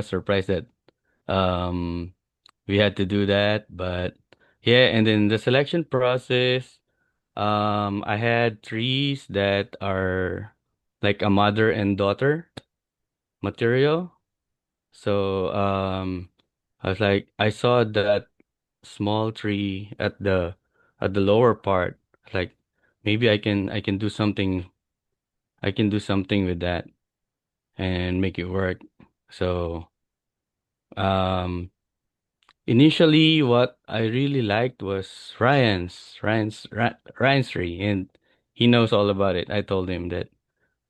Speaker 5: surprised that um we had to do that, but yeah, and then the selection process, I had trees that are like a mother and daughter material. So I was like I saw that small tree at the lower part. Like maybe I can do something with that and make it work. So um initially what I really liked was Ryan's tree, and he knows all about it. I told him that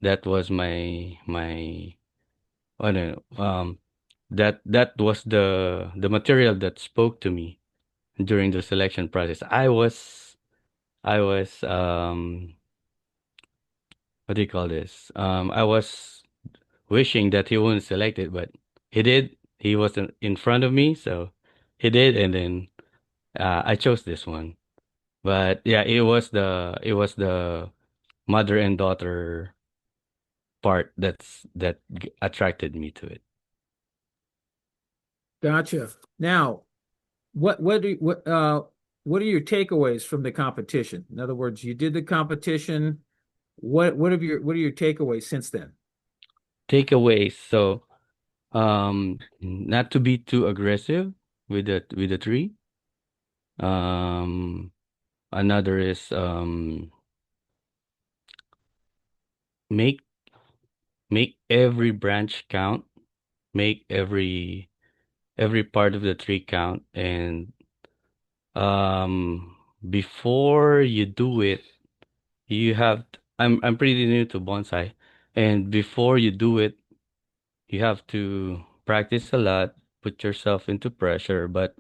Speaker 5: that was my I don't know that was the material that spoke to me during the selection process. I was what do you call this? I was wishing that he wouldn't select it, but he did. He was in front of me, so he did, and then I chose this one. But yeah, it was the mother and daughter part that attracted me to it.
Speaker 1: Gotcha. Now, what are your takeaways from the competition? In other words, you did the competition. What are your takeaways since then?
Speaker 5: Takeaways. So not to be too aggressive with the tree. Um, Another is make make every branch count, make every part of the tree count, and before you do it, I'm pretty new to bonsai, and before you do it, you have to practice a lot, put yourself into pressure, but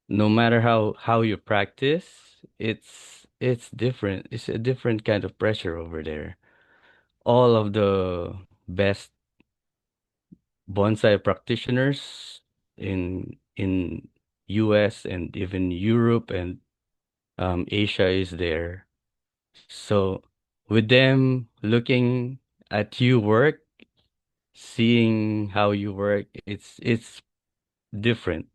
Speaker 5: no matter how you practice, it's different. It's a different kind of pressure over there. All of the best bonsai practitioners in US and even Europe and Asia is there. So with them looking at you work, seeing how you work, it's different.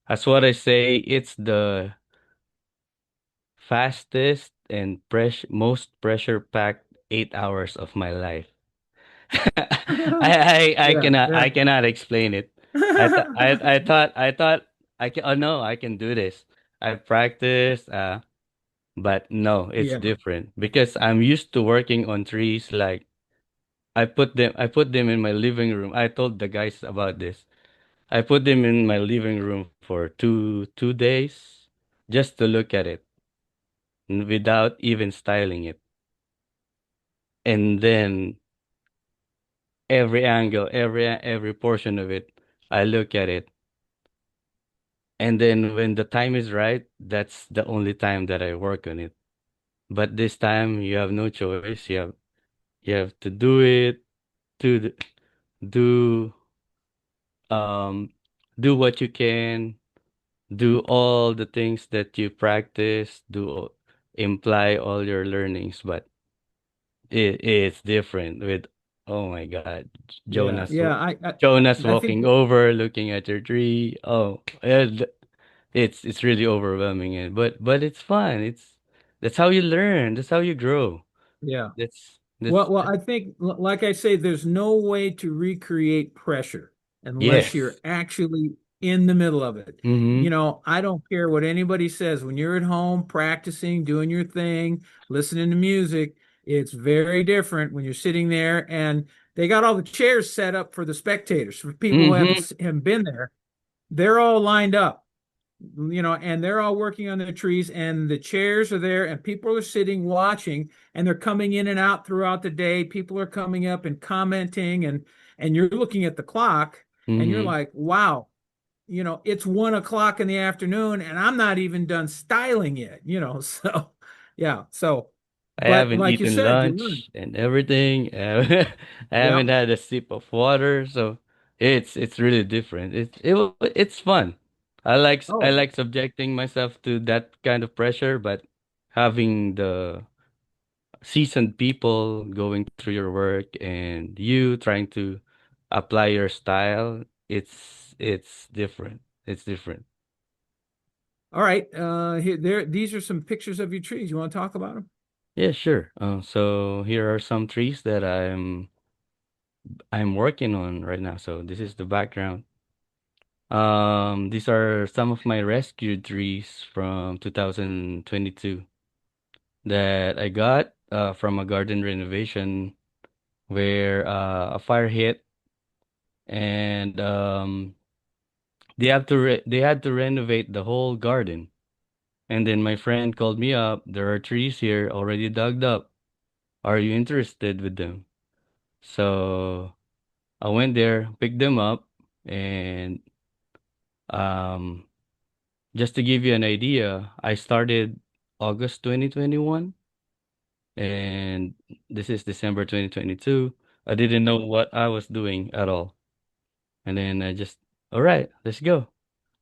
Speaker 5: That's what I say. It's the fastest and most pressure packed 8 hours of my life.
Speaker 1: Yeah,
Speaker 5: I
Speaker 1: yeah.
Speaker 5: cannot explain it. I thought I can, oh no, I can do this. I practiced but no, it's
Speaker 1: Yeah.
Speaker 5: different because I'm used to working on trees. Like I put them in my living room. I told the guys about this. I put them in my living room for two days just to look at it without even styling it. And then every angle, every portion of it, I look at it. And then when the time is right, that's the only time that I work on it. But this time you have no choice. You have to do it, to do um do what you can, do all the things that you practice, imply all your learnings, but it's different with oh my God,
Speaker 1: Yeah,
Speaker 5: Jonas
Speaker 1: yeah.
Speaker 5: Jonas
Speaker 1: I think
Speaker 5: walking over, looking at your tree. Oh, it's really overwhelming, but it's fun. That's how you learn. That's how you grow.
Speaker 1: yeah.
Speaker 5: That's
Speaker 1: I think, like I say, there's no way to recreate pressure unless you're
Speaker 5: yes.
Speaker 1: actually in the middle of it.
Speaker 5: Mm-hmm.
Speaker 1: I don't care what anybody says. When you're at home practicing, doing your thing, listening to music, it's very different when you're sitting there and they got all the chairs set up for the spectators. For people who
Speaker 5: Mm-hmm.
Speaker 1: haven't been there, they're all lined up, and they're all working on their trees, and the chairs are there, and people are sitting watching, and they're coming in and out throughout the day. People are coming up and commenting, and you're looking at the clock, and you're
Speaker 5: Mm-hmm.
Speaker 1: like, wow, it's 1 o'clock in the afternoon, and I'm not even done styling yet, so yeah,
Speaker 5: I
Speaker 1: but
Speaker 5: haven't
Speaker 1: like you
Speaker 5: eaten
Speaker 1: said, you learn.
Speaker 5: lunch and everything. I
Speaker 1: Yeah,
Speaker 5: haven't had a sip of water, so It's really different. It's fun. I
Speaker 1: Oh,
Speaker 5: like subjecting myself to that kind of pressure, but having the seasoned people going through your work and you trying to apply your style, it's different. It's different.
Speaker 1: all right. These are some pictures of your trees. You want to talk about them?
Speaker 5: Yeah, sure. So here are some trees that I'm working on right now. So this is the background. These are some of my rescued trees from 2022 that I got from a garden renovation where a fire hit and they had to renovate the whole garden. And then my friend called me up. There are trees here already dug up. Are you interested with them? So I went there, picked them up, and um just to give you an idea, I started August 2021 and this is December 2022. I didn't know what I was doing at all. And then I just, all right, let's go.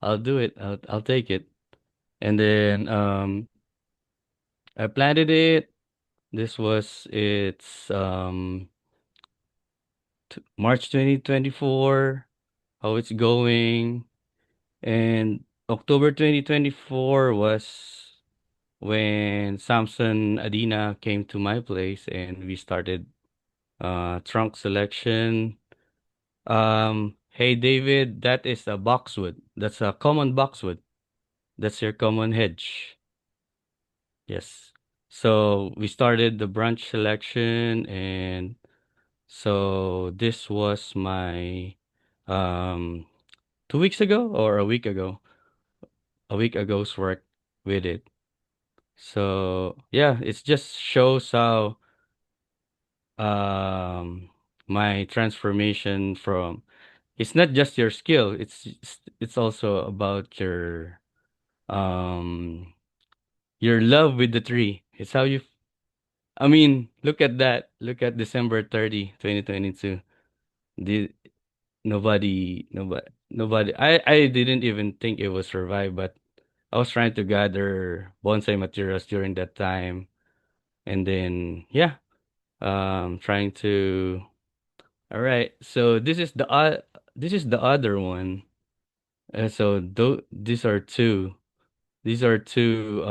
Speaker 5: I'll do it. I'll take it. And then I planted it. This was it's March 2024, how it's going. And October 2024 was when Samson Adina came to my place and we started trunk selection. Hey David, that is a boxwood. That's a common boxwood. That's your common hedge. Yes. So we started the branch selection and so this was my um 2 weeks ago or a week ago. A week ago's work with it. So yeah, it just shows how um my transformation from it's not just your skill, it's also about um your love with the tree. It's how you I mean, look at that. Look at December 30, 2022. The nobody I didn't even think it would survive, but I was trying to gather bonsai materials during that time and then yeah, trying to all right. So this is the other one. So these are two. These are two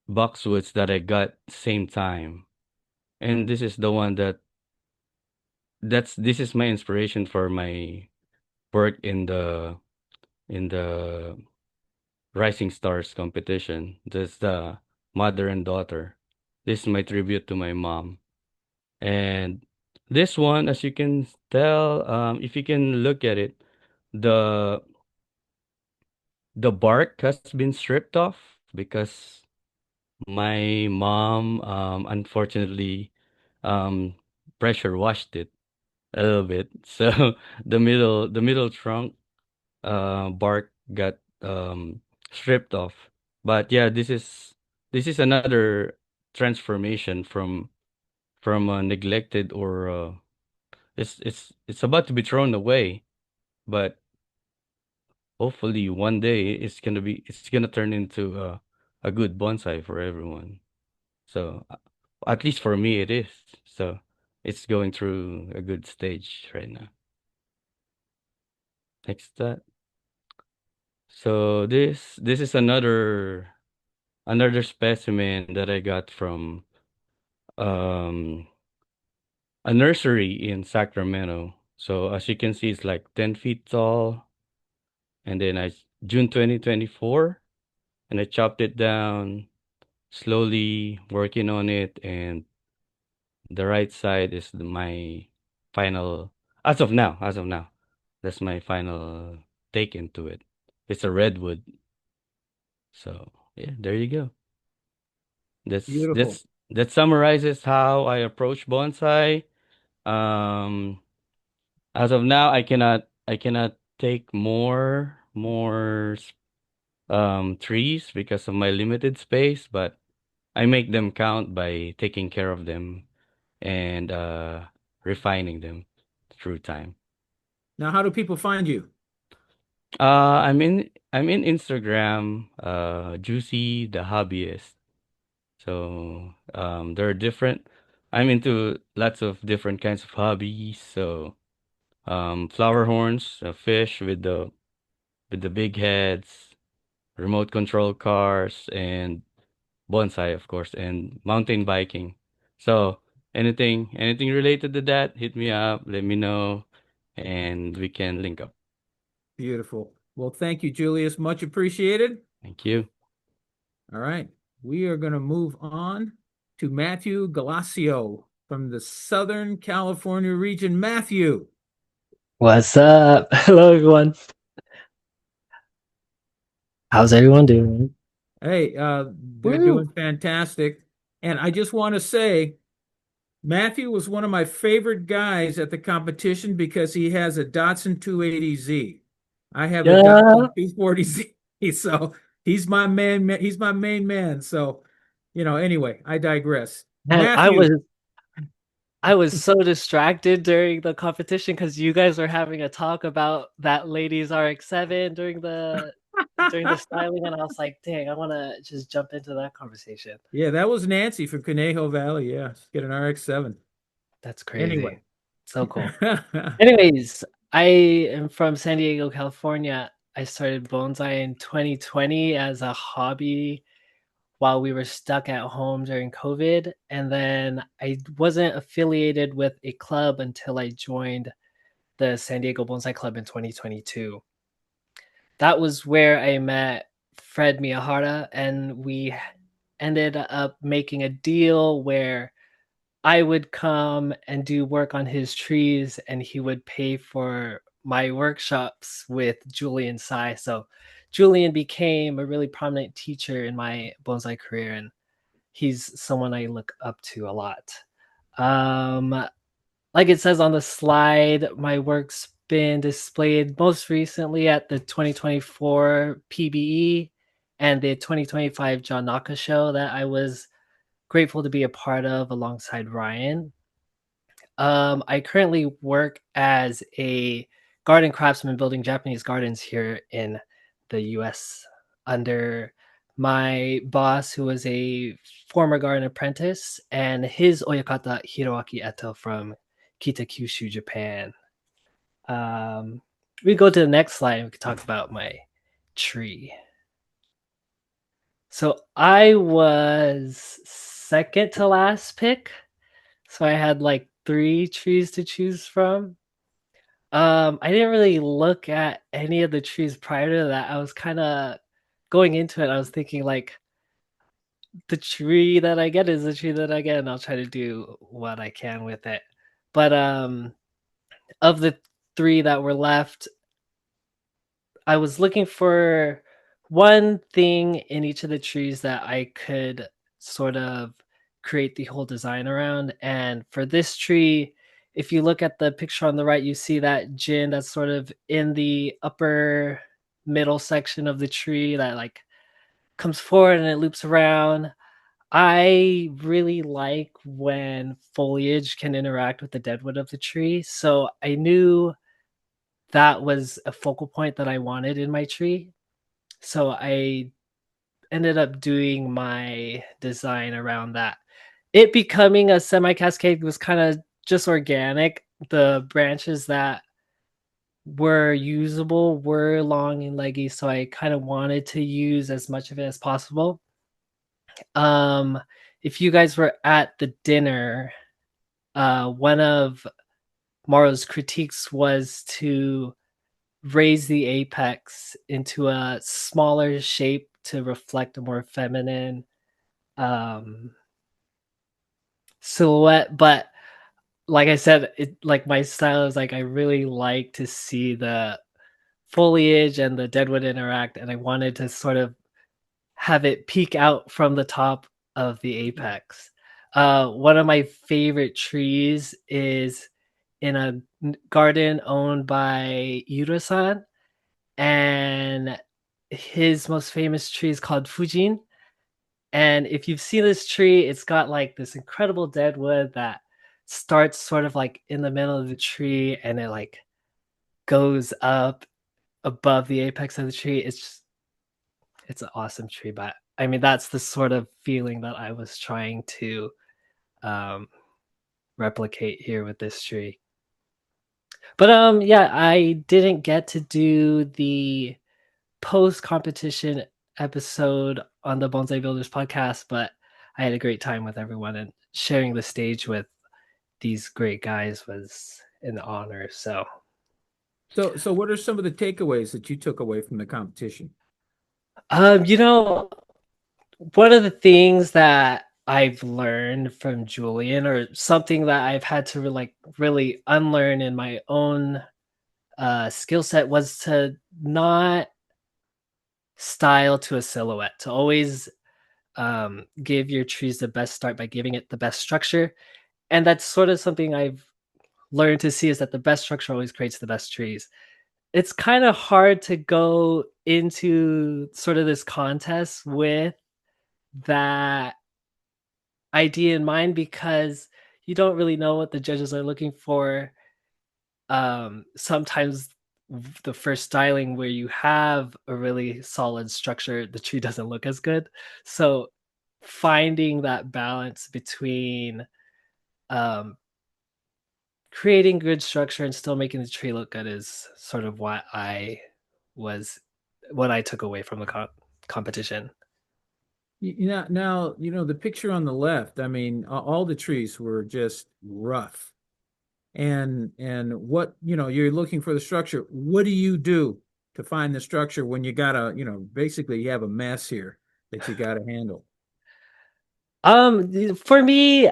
Speaker 5: boxwoods that I got same time. And this is the one this is my inspiration for my work in the Rising Stars competition. That's the mother and daughter. This is my tribute to my mom. And this one, as you can tell, if you can look at it, the the bark has been stripped off because my mom unfortunately um pressure washed it a little bit. So the middle trunk bark got stripped off. But yeah, this is another transformation from neglected or it's about to be thrown away, but hopefully one day it's gonna turn into a good bonsai for everyone. So at least for me it is. So it's going through a good stage right now. Next that. So this is another specimen that I got from um a nursery in Sacramento. So as you can see, it's like 10 feet tall. And then June 2024, and I chopped it down, slowly working on it. And the right side is my final, as of now, that's my final take into it. It's a redwood. So yeah, there you go.
Speaker 1: beautiful.
Speaker 5: That summarizes how I approach bonsai. Um, as of now, I cannot take more trees because of my limited space, but I make them count by taking care of them and refining them. through time.
Speaker 1: Now, how do people find you?
Speaker 5: I'm in Instagram, Juicy the Hobbyist. So there are different. I'm into lots of different kinds of hobbies. So flower horns, fish with the big heads, remote control cars, and bonsai, of course, and mountain biking. So anything related to that, hit me up, let me know, and we can link up.
Speaker 1: Beautiful. Well, thank you, Julius. Much appreciated.
Speaker 5: Thank you.
Speaker 1: All right. We are going to move on to Matthew Gelacio from the Southern California region. Matthew.
Speaker 6: What's up? Hello, everyone. How's everyone doing?
Speaker 1: Hey, they're
Speaker 6: Woo.
Speaker 1: doing fantastic. And I just want to say, Matthew was one of my favorite guys at the competition because he has a Datsun 280Z. I have a
Speaker 6: Yeah,
Speaker 1: Datsun 240Z. So he's my man. He's my main man. So, anyway, I digress.
Speaker 6: man,
Speaker 1: Matthew.
Speaker 6: I was so distracted during the competition because you guys were having a talk about that lady's RX-7 during the styling, and I was like, dang, I want to just jump into that conversation.
Speaker 1: Yeah, that was Nancy from Conejo Valley. Yeah, she's got an RX-7.
Speaker 6: That's crazy.
Speaker 1: Anyway.
Speaker 6: So cool. Anyways, I am from San Diego, California. I started bonsai in 2020 as a hobby while we were stuck at home during COVID. And then I wasn't affiliated with a club until I joined the San Diego Bonsai Club in 2022. That was where I met Fred Miyahara, and we ended up making a deal where I would come and do work on his trees, and he would pay for my workshops with Julian Sai. So Julian became a really prominent teacher in my bonsai career, and he's someone I look up to a lot. Like it says on the slide, my work's been displayed most recently at the 2024 PBE and the 2025 John Naka show that I was grateful to be a part of alongside Ryan. I currently work as a garden craftsman building Japanese gardens here in the US under my boss, who was a former garden apprentice, and his oyakata, Hiroaki Eto from Kitakyushu, Japan. We go to the next slide and we can talk about my tree. So I was second to last pick. So I had like 3 trees to choose from. I didn't really look at any of the trees prior to that. I was kind of going into it. I was thinking like, the tree that I get is the tree that I get, and I'll try to do what I can with it. But of the 3 that were left, I was looking for one thing in each of the trees that I could sort of create the whole design around. And for this tree, if you look at the picture on the right, you see that gin that's sort of in the upper middle section of the tree that like comes forward and it loops around. I really like when foliage can interact with the deadwood of the tree. So I knew that was a focal point that I wanted in my tree. So I ended up doing my design around that. It becoming a semi-cascade was kind of just organic. The branches that were usable were long and leggy, so I kind of wanted to use as much of it as possible. If you guys were at the dinner, one of Morrow's critiques was to raise the apex into a smaller shape to reflect a more feminine silhouette. But like I said, like my style is like I really like to see the foliage and the deadwood interact, and I wanted to sort of have it peek out from the top of the apex. One of my favorite trees is in a garden owned by Yura-san, and his most famous tree is called Fujin. And if you've seen this tree, it's got like this incredible deadwood that starts sort of like in the middle of the tree and it like goes up above the apex of the tree. It's an awesome tree. But I mean, that's the sort of feeling that I was trying to replicate here with this tree. But yeah, I didn't get to do the post competition episode on the Bonsai Builders podcast, but I had a great time with everyone, and sharing the stage with these great guys was an honor. So
Speaker 1: what are some of the takeaways that you took away from the competition?
Speaker 6: you know, one of the things that I've learned from Julian, or something that I've had to really unlearn in my own skill set, was to not style to a silhouette, to always give your trees the best start by giving it the best structure. And that's sort of something I've learned to see, is that the best structure always creates the best trees. It's kind of hard to go into sort of this contest with that idea in mind, because you don't really know what the judges are looking for. Sometimes the first styling where you have a really solid structure, the tree doesn't look as good. So finding that balance between creating good structure and still making the tree look good is sort of what I took away from the competition.
Speaker 1: Now, the picture on the left, I mean, all the trees were just rough. And what, you're looking for the structure. What do you do to find the structure when you gotta, basically you have a mess here that you gotta handle?
Speaker 6: For me,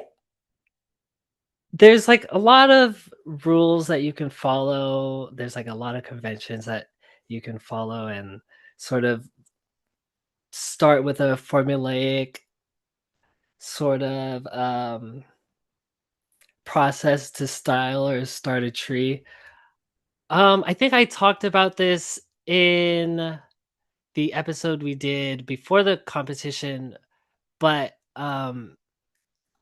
Speaker 6: there's like a lot of rules that you can follow. There's like a lot of conventions that you can follow, and sort of start with a formulaic sort of process to style or start a tree. I think I talked about this in the episode we did before the competition, but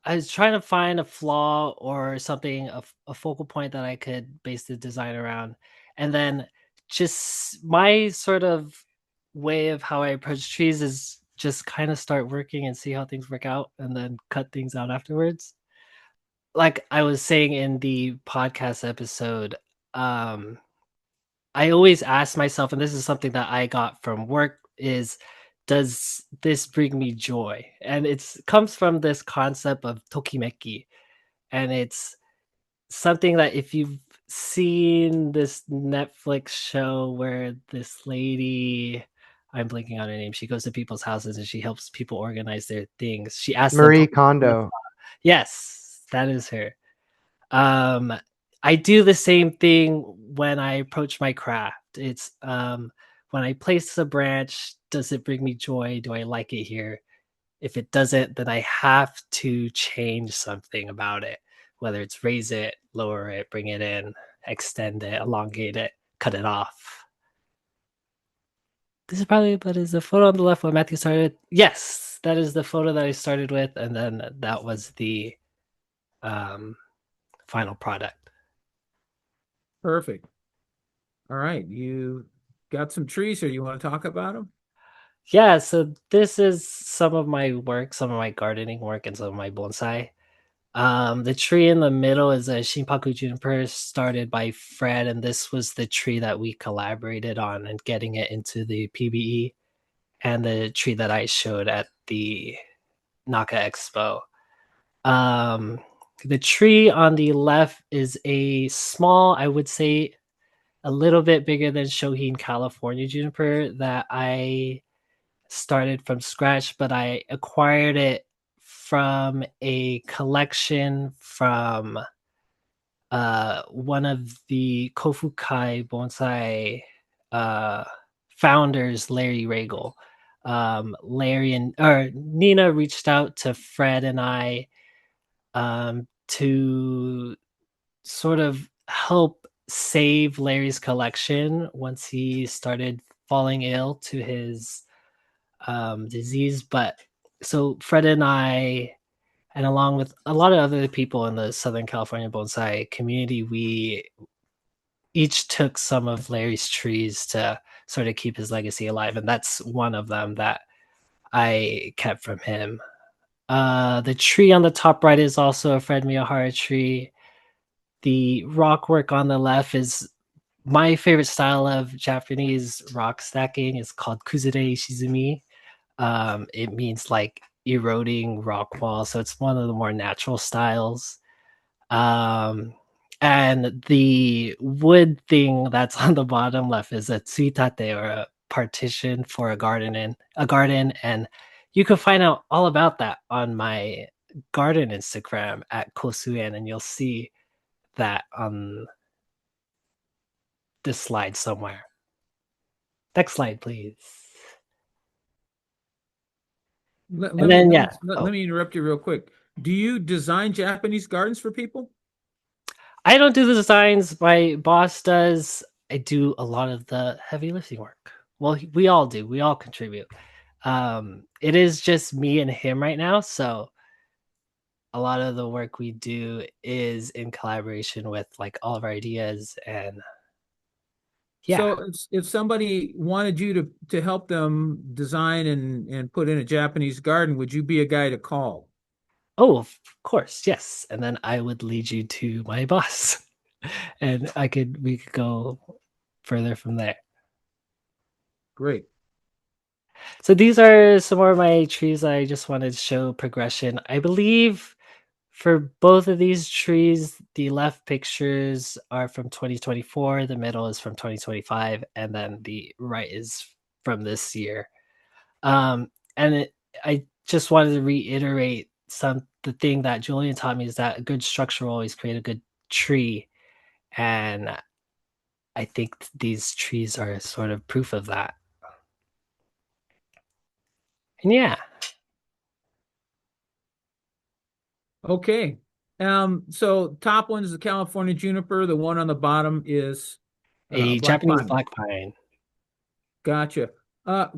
Speaker 6: I was trying to find a flaw or something, a focal point that I could base the design around. And then just my sort of way of how I approach trees is just kind of start working and see how things work out, and then cut things out afterwards. Like I was saying in the podcast episode, I always ask myself, and this is something that I got from work, is does this bring me joy? And it comes from this concept of tokimeki. And it's something that, if you've seen this Netflix show where this lady, I'm blanking on her name, she goes to people's houses and she helps people organize their things. She asks
Speaker 3: Marie
Speaker 6: them,
Speaker 3: Kondo.
Speaker 6: yes, that is her. I do the same thing when I approach my craft. It's when I place a branch, does it bring me joy? Do I like it here? If it doesn't, then I have to change something about it, whether it's raise it, lower it, bring it in, extend it, elongate it, cut it off. This is probably, but is the photo on the left what Matthew started? Yes, that is the photo that I started with, and then that was the final product.
Speaker 1: Perfect. All right, you got some trees here. You want to talk about them?
Speaker 6: Yeah, so this is some of my work, some of my gardening work, and some of my bonsai. The tree in the middle is a Shinpaku juniper started by Fred, and this was the tree that we collaborated on and getting it into the PBE, and the tree that I showed at the Naka Expo. The tree on the left is a small, I would say a little bit bigger than Shohin California juniper that I started from scratch, but I acquired it from a collection from one of the Kofukai bonsai founders, Larry Regal. Nina reached out to Fred and I to sort of help save Larry's collection once he started falling ill to his disease. But so Fred and I And along with a lot of other people in the Southern California bonsai community, we each took some of Larry's trees to sort of keep his legacy alive. And that's one of them that I kept from him. The tree on the top right is also a Fred Miyahara tree. The rock work on the left is my favorite style of Japanese rock stacking. Is called Kuzure Shizumi. It means like eroding rock wall, so it's one of the more natural styles. Um, and the wood thing that's on the bottom left is a tsuitate, or a partition for a garden, and you can find out all about that on my garden Instagram at Kosuyen, and you'll see that on this slide somewhere. Next slide, please.
Speaker 1: Let me interrupt you real quick. Do you design Japanese gardens for people?
Speaker 6: I don't do the designs. My boss does. I do a lot of the heavy lifting work. Well, we all do. We all contribute. It is just me and him right now, so a lot of the work we do is in collaboration with like all of our ideas. And yeah.
Speaker 1: So if somebody wanted you to help them design and put in a Japanese garden, would you be a guy to call?
Speaker 6: Oh, of course, yes. And then I would lead you to my boss, and we could go further from there.
Speaker 1: Great.
Speaker 6: So these are some more of my trees. I just wanted to show progression. I believe for both of these trees, the left pictures are from 2024, the middle is from 2025, and then the right is from this year. I just wanted to reiterate the thing that Julian taught me, is that a good structure will always create a good tree. And I think these trees are sort of proof of that. And yeah.
Speaker 1: Okay. So top one is the California juniper. The one on the bottom is
Speaker 6: a Japanese black pine.
Speaker 1: Gotcha.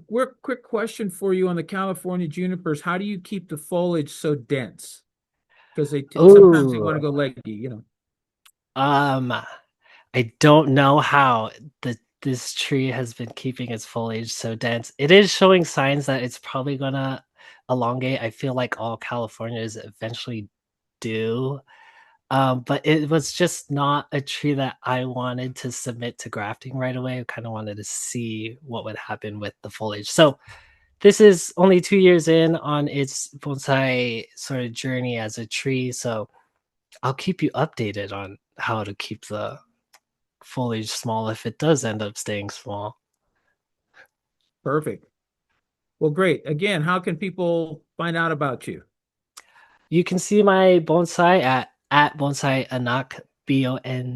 Speaker 1: Quick question for you on the California junipers. How do you keep the foliage so dense? Because sometimes they want to go leggy, you know.
Speaker 6: I don't know how this tree has been keeping its foliage so dense. It is showing signs that it's probably gonna elongate. I feel like all Californias eventually do. But it was just not a tree that I wanted to submit to grafting right away. I kind of wanted to see what would happen with the foliage. So this is only 2 years in on its bonsai sort of journey as a tree. So I'll keep you updated on how to keep the foliage small if it does end up staying small.
Speaker 1: Perfect. Well, great. Again, how can people find out about you?
Speaker 6: You can see my bonsai at Bonsai Anak, BONSAIANAK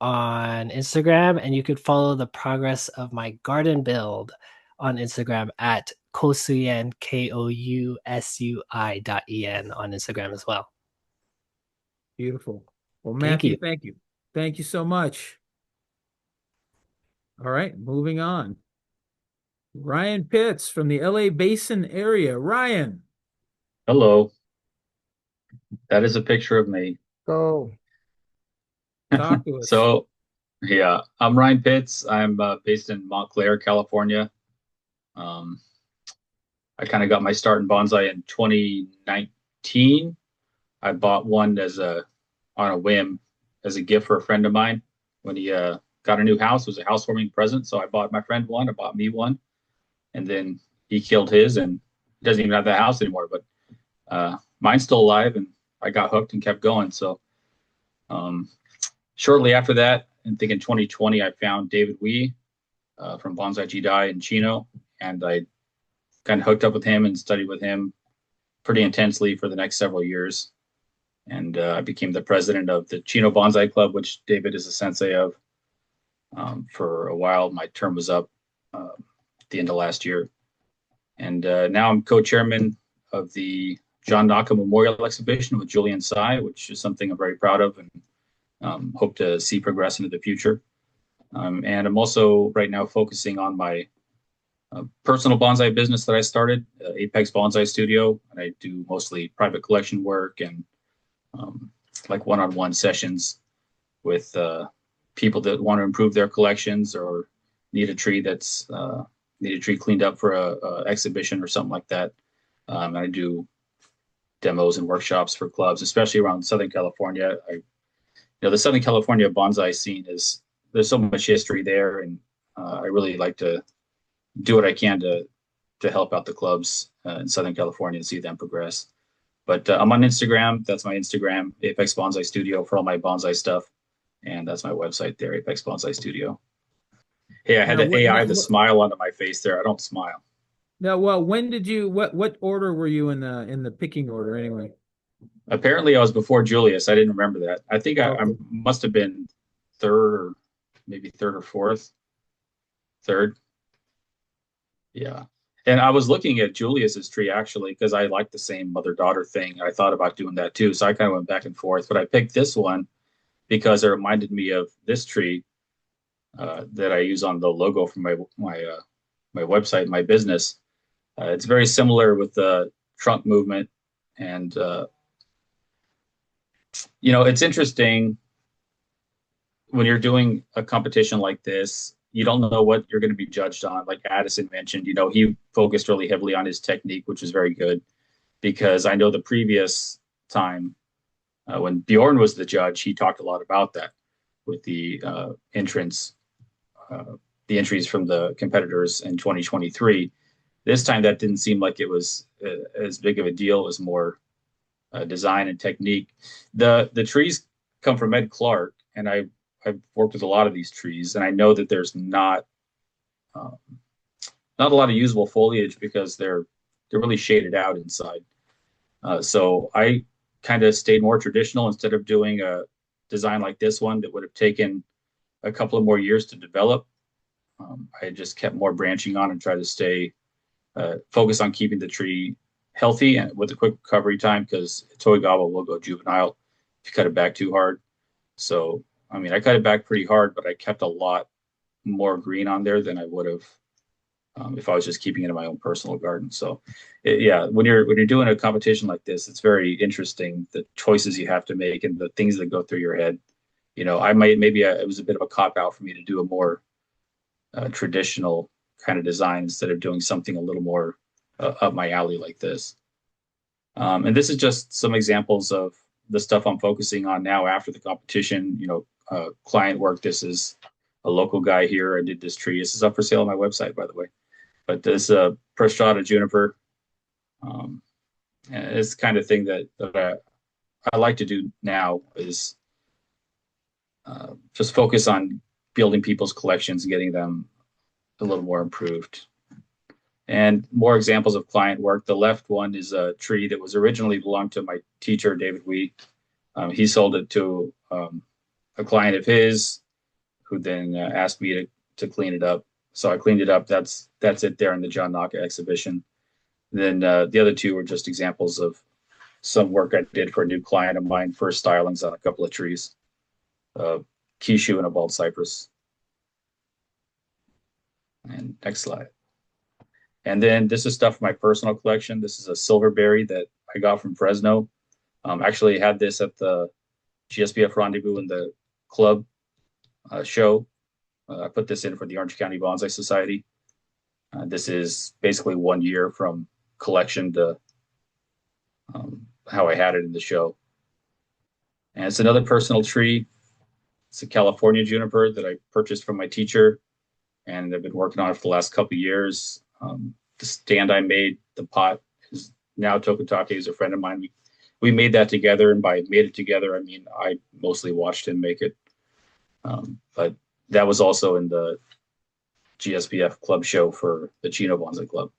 Speaker 6: on Instagram, and you could follow the progress of my garden build on Instagram at Kousui, KOUSUI.en on Instagram as well.
Speaker 1: Beautiful. Well, Matthew, thank you. Thank you so much. All right, moving on. Ryan Pitts from the LA Basin area. Ryan.
Speaker 7: Hello. That is a picture of me.
Speaker 3: Go.
Speaker 1: Talk to us.
Speaker 7: So, yeah, I'm Ryan Pitts. I'm based in Montclair, California. I kind of got my start in bonsai in 2019. I bought one on a whim as a gift for a friend of mine when he got a new house. It was a housewarming present, so I bought my friend one. I bought me one, and then he killed his, and he doesn't even have the house anymore. But mine's still alive, and I got hooked and kept going. So shortly after that, I think in 2020, I found David Wee from Bonsai Jidai in Chino, and I kind of hooked up with him and studied with him pretty intensely for the next several years. And I became the president of the Chino Bonsai Club, which David is a sensei of. For a while, my term was up at the end of last year. And now I'm co-chairman of the John Naka Memorial Exhibition with Julian Tsai, which is something I'm very proud of and hope to see progress into the future. And I'm also right now focusing on my personal bonsai business that I started, Apex Bonsai Studio, and I do mostly private collection work and like one-on-one sessions with people that want to improve their collections or need a tree cleaned up for a exhibition or something like that. And I do demos and workshops for clubs, especially around Southern California. The Southern California bonsai scene there's so much history there, and I really like to do what I can to help out the clubs in Southern California and see them progress. But I'm on Instagram. That's my Instagram, Apex Bonsai Studio, for all my bonsai stuff. And that's my website there, Apex Bonsai Studio. Hey, I had to AI the smile onto my face there. I don't smile.
Speaker 1: No, well, when did you what order were you in the picking order anyway?
Speaker 7: Apparently I was before Julius. I didn't remember that. I think I must have been third or fourth. Third. Yeah. And I was looking at Julius's tree actually because I like the same mother-daughter thing. I thought about doing that too. So I kind of went back and forth, but I picked this one because it reminded me of this tree that I use on the logo for my website, my business. It's very similar with the trunk movement, and it's interesting when you're doing a competition like this. You don't know what you're going to be judged on. Like Addison mentioned, he focused really heavily on his technique, which was very good, because I know the previous time when Bjorn was the judge, he talked a lot about that with the entries from the competitors in 2023. This time, that didn't seem like it was as big of a deal. It was more design and technique. The trees come from Ed Clark, and I've worked with a lot of these trees, and I know that there's not a lot of usable foliage because they're really shaded out inside. So I kind of stayed more traditional instead of doing a design like this one that would have taken a couple of more years to develop. I just kept more branching on and tried to stay focused on keeping the tree healthy and with a quick recovery time, because Toigawa will go juvenile if you cut it back too hard. So, I cut it back pretty hard, but I kept a lot more green on there than I would have if I was just keeping it in my own personal garden. So, when you're doing a competition like this, it's very interesting, the choices you have to make and the things that go through your head. It was a bit of a cop out for me to do a more traditional kind of design instead of doing something a little more up my alley like this. And this is just some examples of the stuff I'm focusing on now after the competition. Client work. This is a local guy here. I did this tree. This is up for sale on my website, by the way. But this prostrata juniper, and it's the kind of thing that I like to do now is just focus on building people's collections and getting them a little more improved. And more examples of client work. The left one is a tree that was originally belonged to my teacher, David Wee. He sold it to a client of his, who then asked me to clean it up. So I cleaned it up. That's it there in the John Naka exhibition. Then the other two were just examples of some work I did for a new client of mine, first stylings on a couple of trees, Kishu and a bald cypress. And next slide. And then this is stuff from my personal collection. This is a silverberry that I got from Fresno. Actually had this at the GSBF Rendezvous in the club show. I put this in for the Orange County Bonsai Society. This is basically 1 year from collection to how I had it in the show. And it's another personal tree. It's a California juniper that I purchased from my teacher, and I've been working on it for the last couple of years. The stand I made, the pot, is now Tokutake, is a friend of mine. We made that together, and by made it together, I mean I mostly watched him make it. But that was also in the GSBF club show for the Chino Bonsai Club.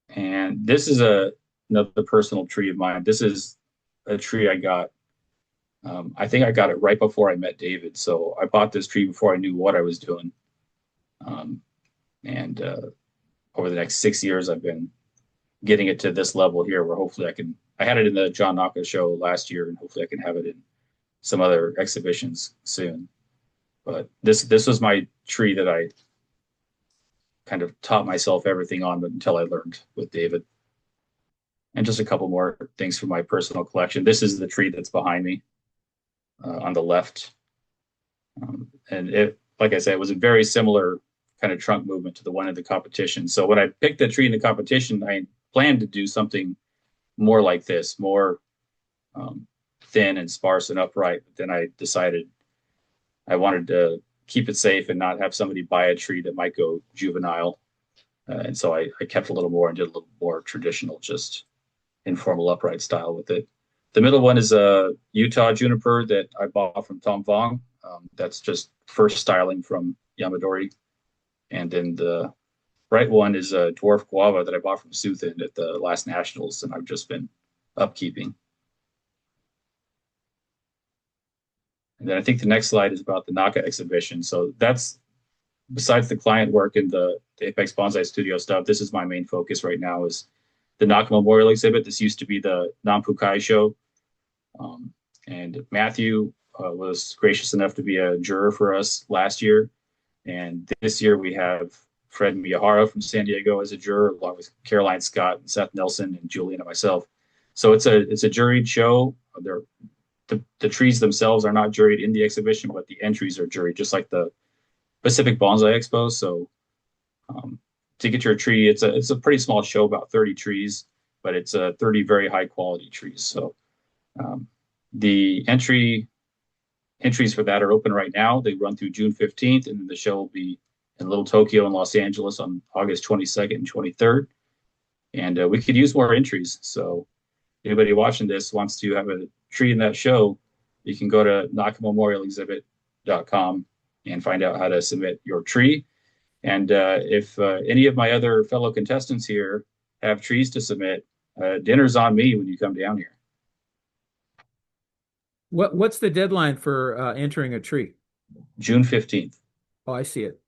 Speaker 7: And this is another personal tree of mine. This is a tree I got. I think I got it right before I met David. So I bought this tree before I knew what I was doing. And over the next 6 years, I've been getting it to this level here where hopefully I had it in the John Naka show last year, and hopefully I can have it in some other exhibitions soon. But this was my tree that kind of taught myself everything on until I learned with David. And just a couple more things from my personal collection. This is the tree that's behind me on the left. And it, like I said, it was a very similar kind of trunk movement to the one in the competition. So when I picked the tree in the competition, I planned to do something more like this, more thin and sparse and upright. But then I decided I wanted to keep it safe and not have somebody buy a tree that might go juvenile. And so I kept a little more and did a little more traditional, just informal upright style with it. The middle one is a Utah juniper that I bought from Tom Vong. That's just first styling from Yamadori. And then the right one is a dwarf guava that I bought from Southin at the last nationals, and I've just been upkeeping. And then I think the next slide is about the Naka exhibition. So that's, besides the client work and the Apex Bonsai Studio stuff, this is my main focus right now, is the Naka Memorial exhibit. This used to be the Nampukai show. And Matthew was gracious enough to be a juror for us last year. And this year we have Fred Miyahara from San Diego as a juror, along with Caroline Scott and Seth Nelson and Julian and myself. So it's a juried show. The trees themselves are not juried in the exhibition, but the entries are juried, just like the Pacific Bonsai Expo. So to get your tree, it's a pretty small show, about 30 trees, but it's 30 very high quality trees. So the entries for that are open right now. They run through June 15th, and then the show will be in Little Tokyo and Los Angeles on August 22nd and 23rd. And we could use more entries. So anybody watching this wants to have a tree in that show, you can go to nakamemorialexhibit.com and find out how to submit your tree. And if any of my other fellow contestants here have trees to submit, dinner's on me when you come down here.
Speaker 1: What's the deadline for entering a tree?
Speaker 7: June 15th.
Speaker 1: Oh, I see it.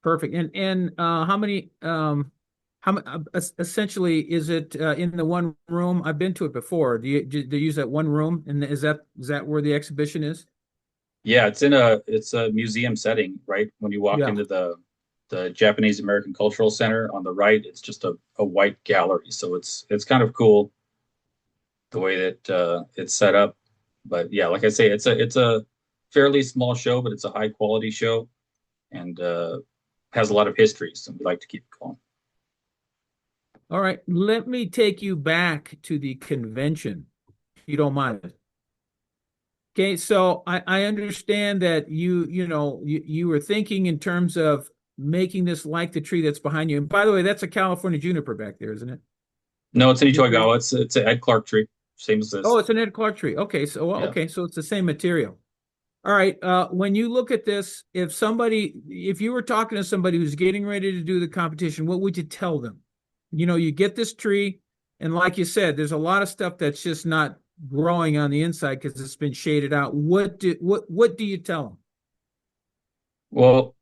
Speaker 1: Perfect. And how many essentially is it in the one room? I've been to it before. Do you use that one room? And is that where the exhibition is?
Speaker 7: Yeah, it's a museum setting, right? When you walk into the Japanese American Cultural Center on the right, it's just a white gallery. So it's kind of cool the way that it's set up. But yeah, like I say, it's a fairly small show, but it's a high quality show, and has a lot of history. So we like to keep it going.
Speaker 1: All right, let me take you back to the convention, if you don't mind. Okay, so I understand that you were thinking in terms of making this like the tree that's behind you. And by the way, that's a California juniper back there, isn't it?
Speaker 7: No, it's an Itoigawa. It's an Ed Clark tree, same as this.
Speaker 1: Oh, it's an Ed Clark tree. Okay, so
Speaker 7: Yeah.
Speaker 1: okay, so it's the same material. All right. When you look at this, if you were talking to somebody who's getting ready to do the competition, what would you tell them? You get this tree, and like you said, there's a lot of stuff that's just not growing on the inside because it's been shaded out. What do you tell them?
Speaker 7: Well,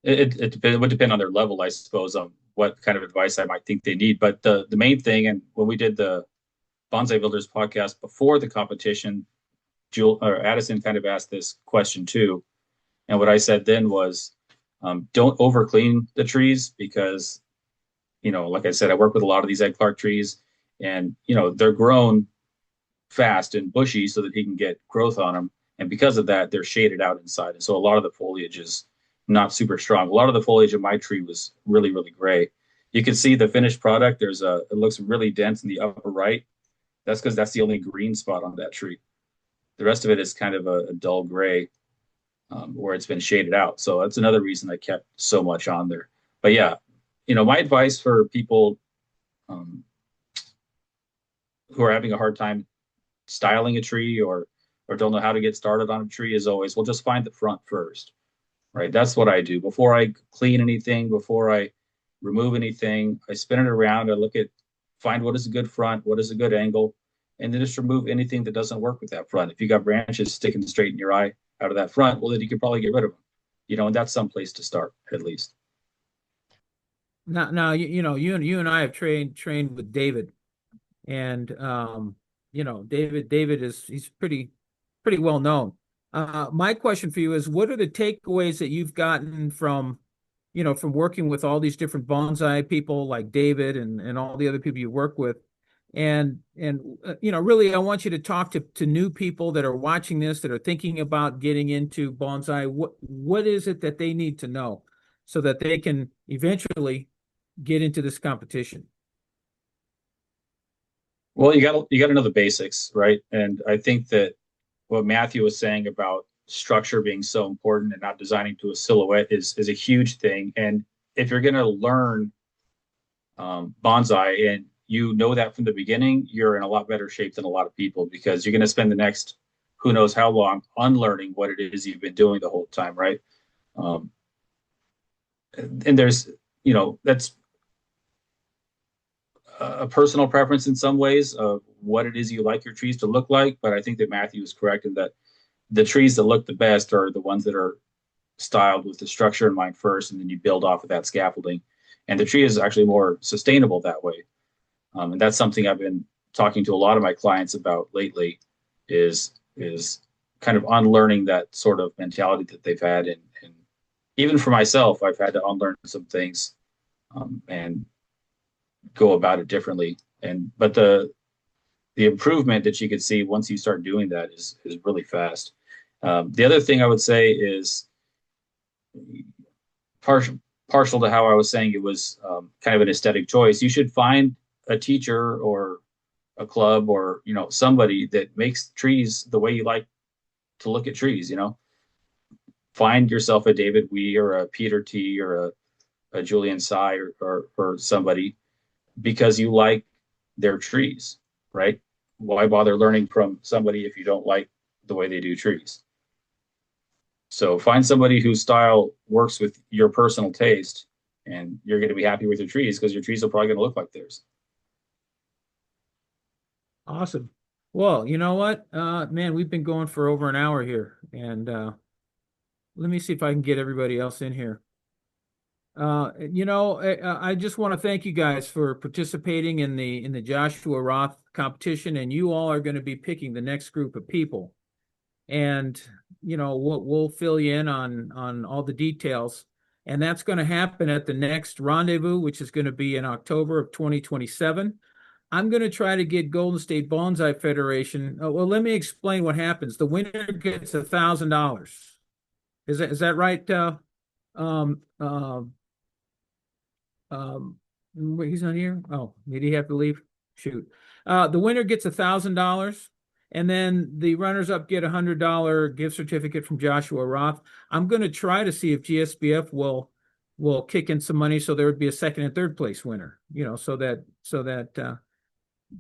Speaker 7: it would depend on their level, I suppose, on what kind of advice I might think they need. But the main thing, and when we did the Bonsai Builders podcast before the competition, Addison kind of asked this question too. And what I said then was, don't over clean the trees, because, like I said, I work with a lot of these Ed Clark trees, and, they're grown fast and bushy so that he can get growth on them. And because of that, they're shaded out inside. And so a lot of the foliage is not super strong. A lot of the foliage of my tree was really, really gray. You can see the finished product. It looks really dense in the upper right. That's because that's the only green spot on that tree. The rest of it is kind of a dull gray, where it's been shaded out. So that's another reason I kept so much on there. But yeah, my advice for people who are having a hard time styling a tree or don't know how to get started on a tree is always, well, just find the front first, right? That's what I do. Before I clean anything, before I remove anything, I spin it around. I find what is a good front, what is a good angle, and then just remove anything that doesn't work with that front. If you got branches sticking straight in your eye out of that front, well, then you could probably get rid of them, and that's some place to start at least.
Speaker 1: Now, you and I have trained with David, and David he's pretty well known. My question for you is, what are the takeaways that you've gotten from, from working with all these different bonsai people like David and all the other people you work with? And really, I want you to talk to new people that are watching this, that are thinking about getting into bonsai. What is it that they need to know so that they can eventually get into this competition?
Speaker 7: Well, you got to know the basics, right? And I think that what Matthew was saying about structure being so important and not designing to a silhouette is a huge thing. And if you're going to learn bonsai and you know that from the beginning, you're in a lot better shape than a lot of people, because you're going to spend the next who knows how long unlearning what it is you've been doing the whole time, right? And there's, that's a personal preference in some ways of what it is you like your trees to look like. But I think that Matthew is correct in that the trees that look the best are the ones that are styled with the structure in mind first, and then you build off of that scaffolding. And the tree is actually more sustainable that way. And that's something I've been talking to a lot of my clients about lately, is kind of unlearning that sort of mentality that they've had. And even for myself, I've had to unlearn some things and go about it differently. But the improvement that you could see once you start doing that is really fast. The other thing I would say is partial to how I was saying it was kind of an aesthetic choice. You should find a teacher or a club or somebody that makes trees the way you like to look at trees. Find yourself a David Wee or a Peter T or a Julian Tsai or somebody, because you like their trees, right? Why bother learning from somebody if you don't like the way they do trees? So find somebody whose style works with your personal taste, and you're going to be happy with your trees, because your trees are probably going to look like theirs.
Speaker 1: Awesome. Well, you know what, man, we've been going for over an hour here, and let me see if I can get everybody else in here. I just want to thank you guys for participating in the Joshua Roth competition, and you all are going to be picking the next group of people. And we'll fill you in on all the details, and that's going to happen at the next rendezvous, which is going to be in October of 2027. I'm going to try to get Golden State Bonsai Federation. Well, let me explain what happens. The winner gets $1,000. Is that right? He's not here. Oh, did he have to leave? Shoot. The winner gets $1,000, and then the runners-up get $100 gift certificate from Joshua Roth. I'm going to try to see if GSBF will kick in some money, so there would be a second and third place winner. So that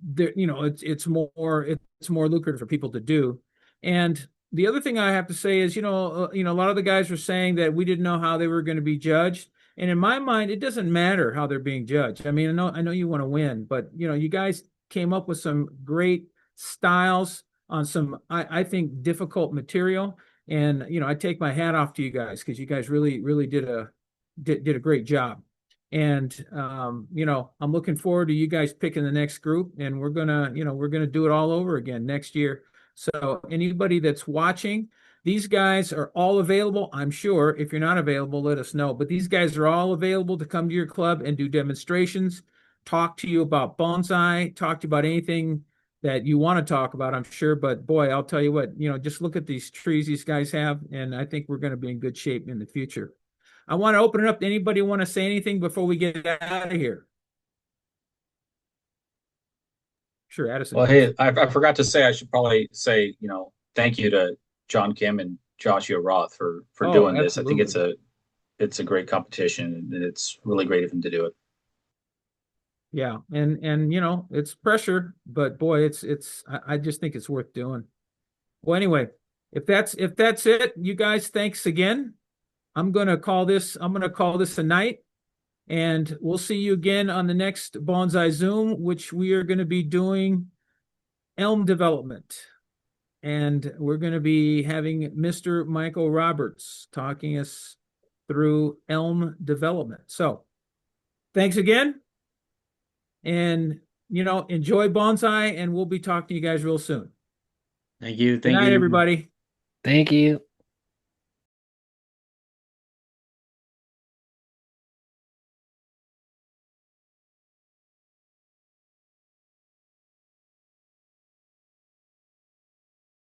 Speaker 1: there, it's more lucrative for people to do. And the other thing I have to say is, a lot of the guys were saying that we didn't know how they were going to be judged. And in my mind, it doesn't matter how they're being judged. I mean, I know you want to win, but you guys came up with some great styles on some, I think, difficult material. And I take my hat off to you guys, because you guys really, really did a great job. And I'm looking forward to you guys picking the next group, and we're gonna do it all over again next year. So anybody that's watching, these guys are all available. I'm sure if you're not available, let us know. But these guys are all available to come to your club and do demonstrations, talk to you about bonsai, talk to you about anything that you want to talk about, I'm sure. But boy, I'll tell you what, just look at these trees these guys have, and I think we're going to be in good shape in the future. I want to open it up to anybody want to say anything before we get out of here. Sure, Addison.
Speaker 7: Well, hey, I forgot to say, I should probably say, thank you to John Kim and Joshua Roth for doing this.
Speaker 1: Absolutely.
Speaker 7: I think it's a great competition, and it's really great of him to do it.
Speaker 1: Yeah, and it's pressure, but boy, I just think it's worth doing. Well, anyway, if that's it, you guys, thanks again. I'm gonna call this a night, and we'll see you again on the next Bonsai Zoom, which we are going to be doing elm development. And we're going to be having Mr. Michael Roberts talking us through elm development. So thanks again. And, enjoy bonsai, and we'll be talking to you guys real soon.
Speaker 8: Thank you.
Speaker 1: Good night, everybody.
Speaker 6: Thank you.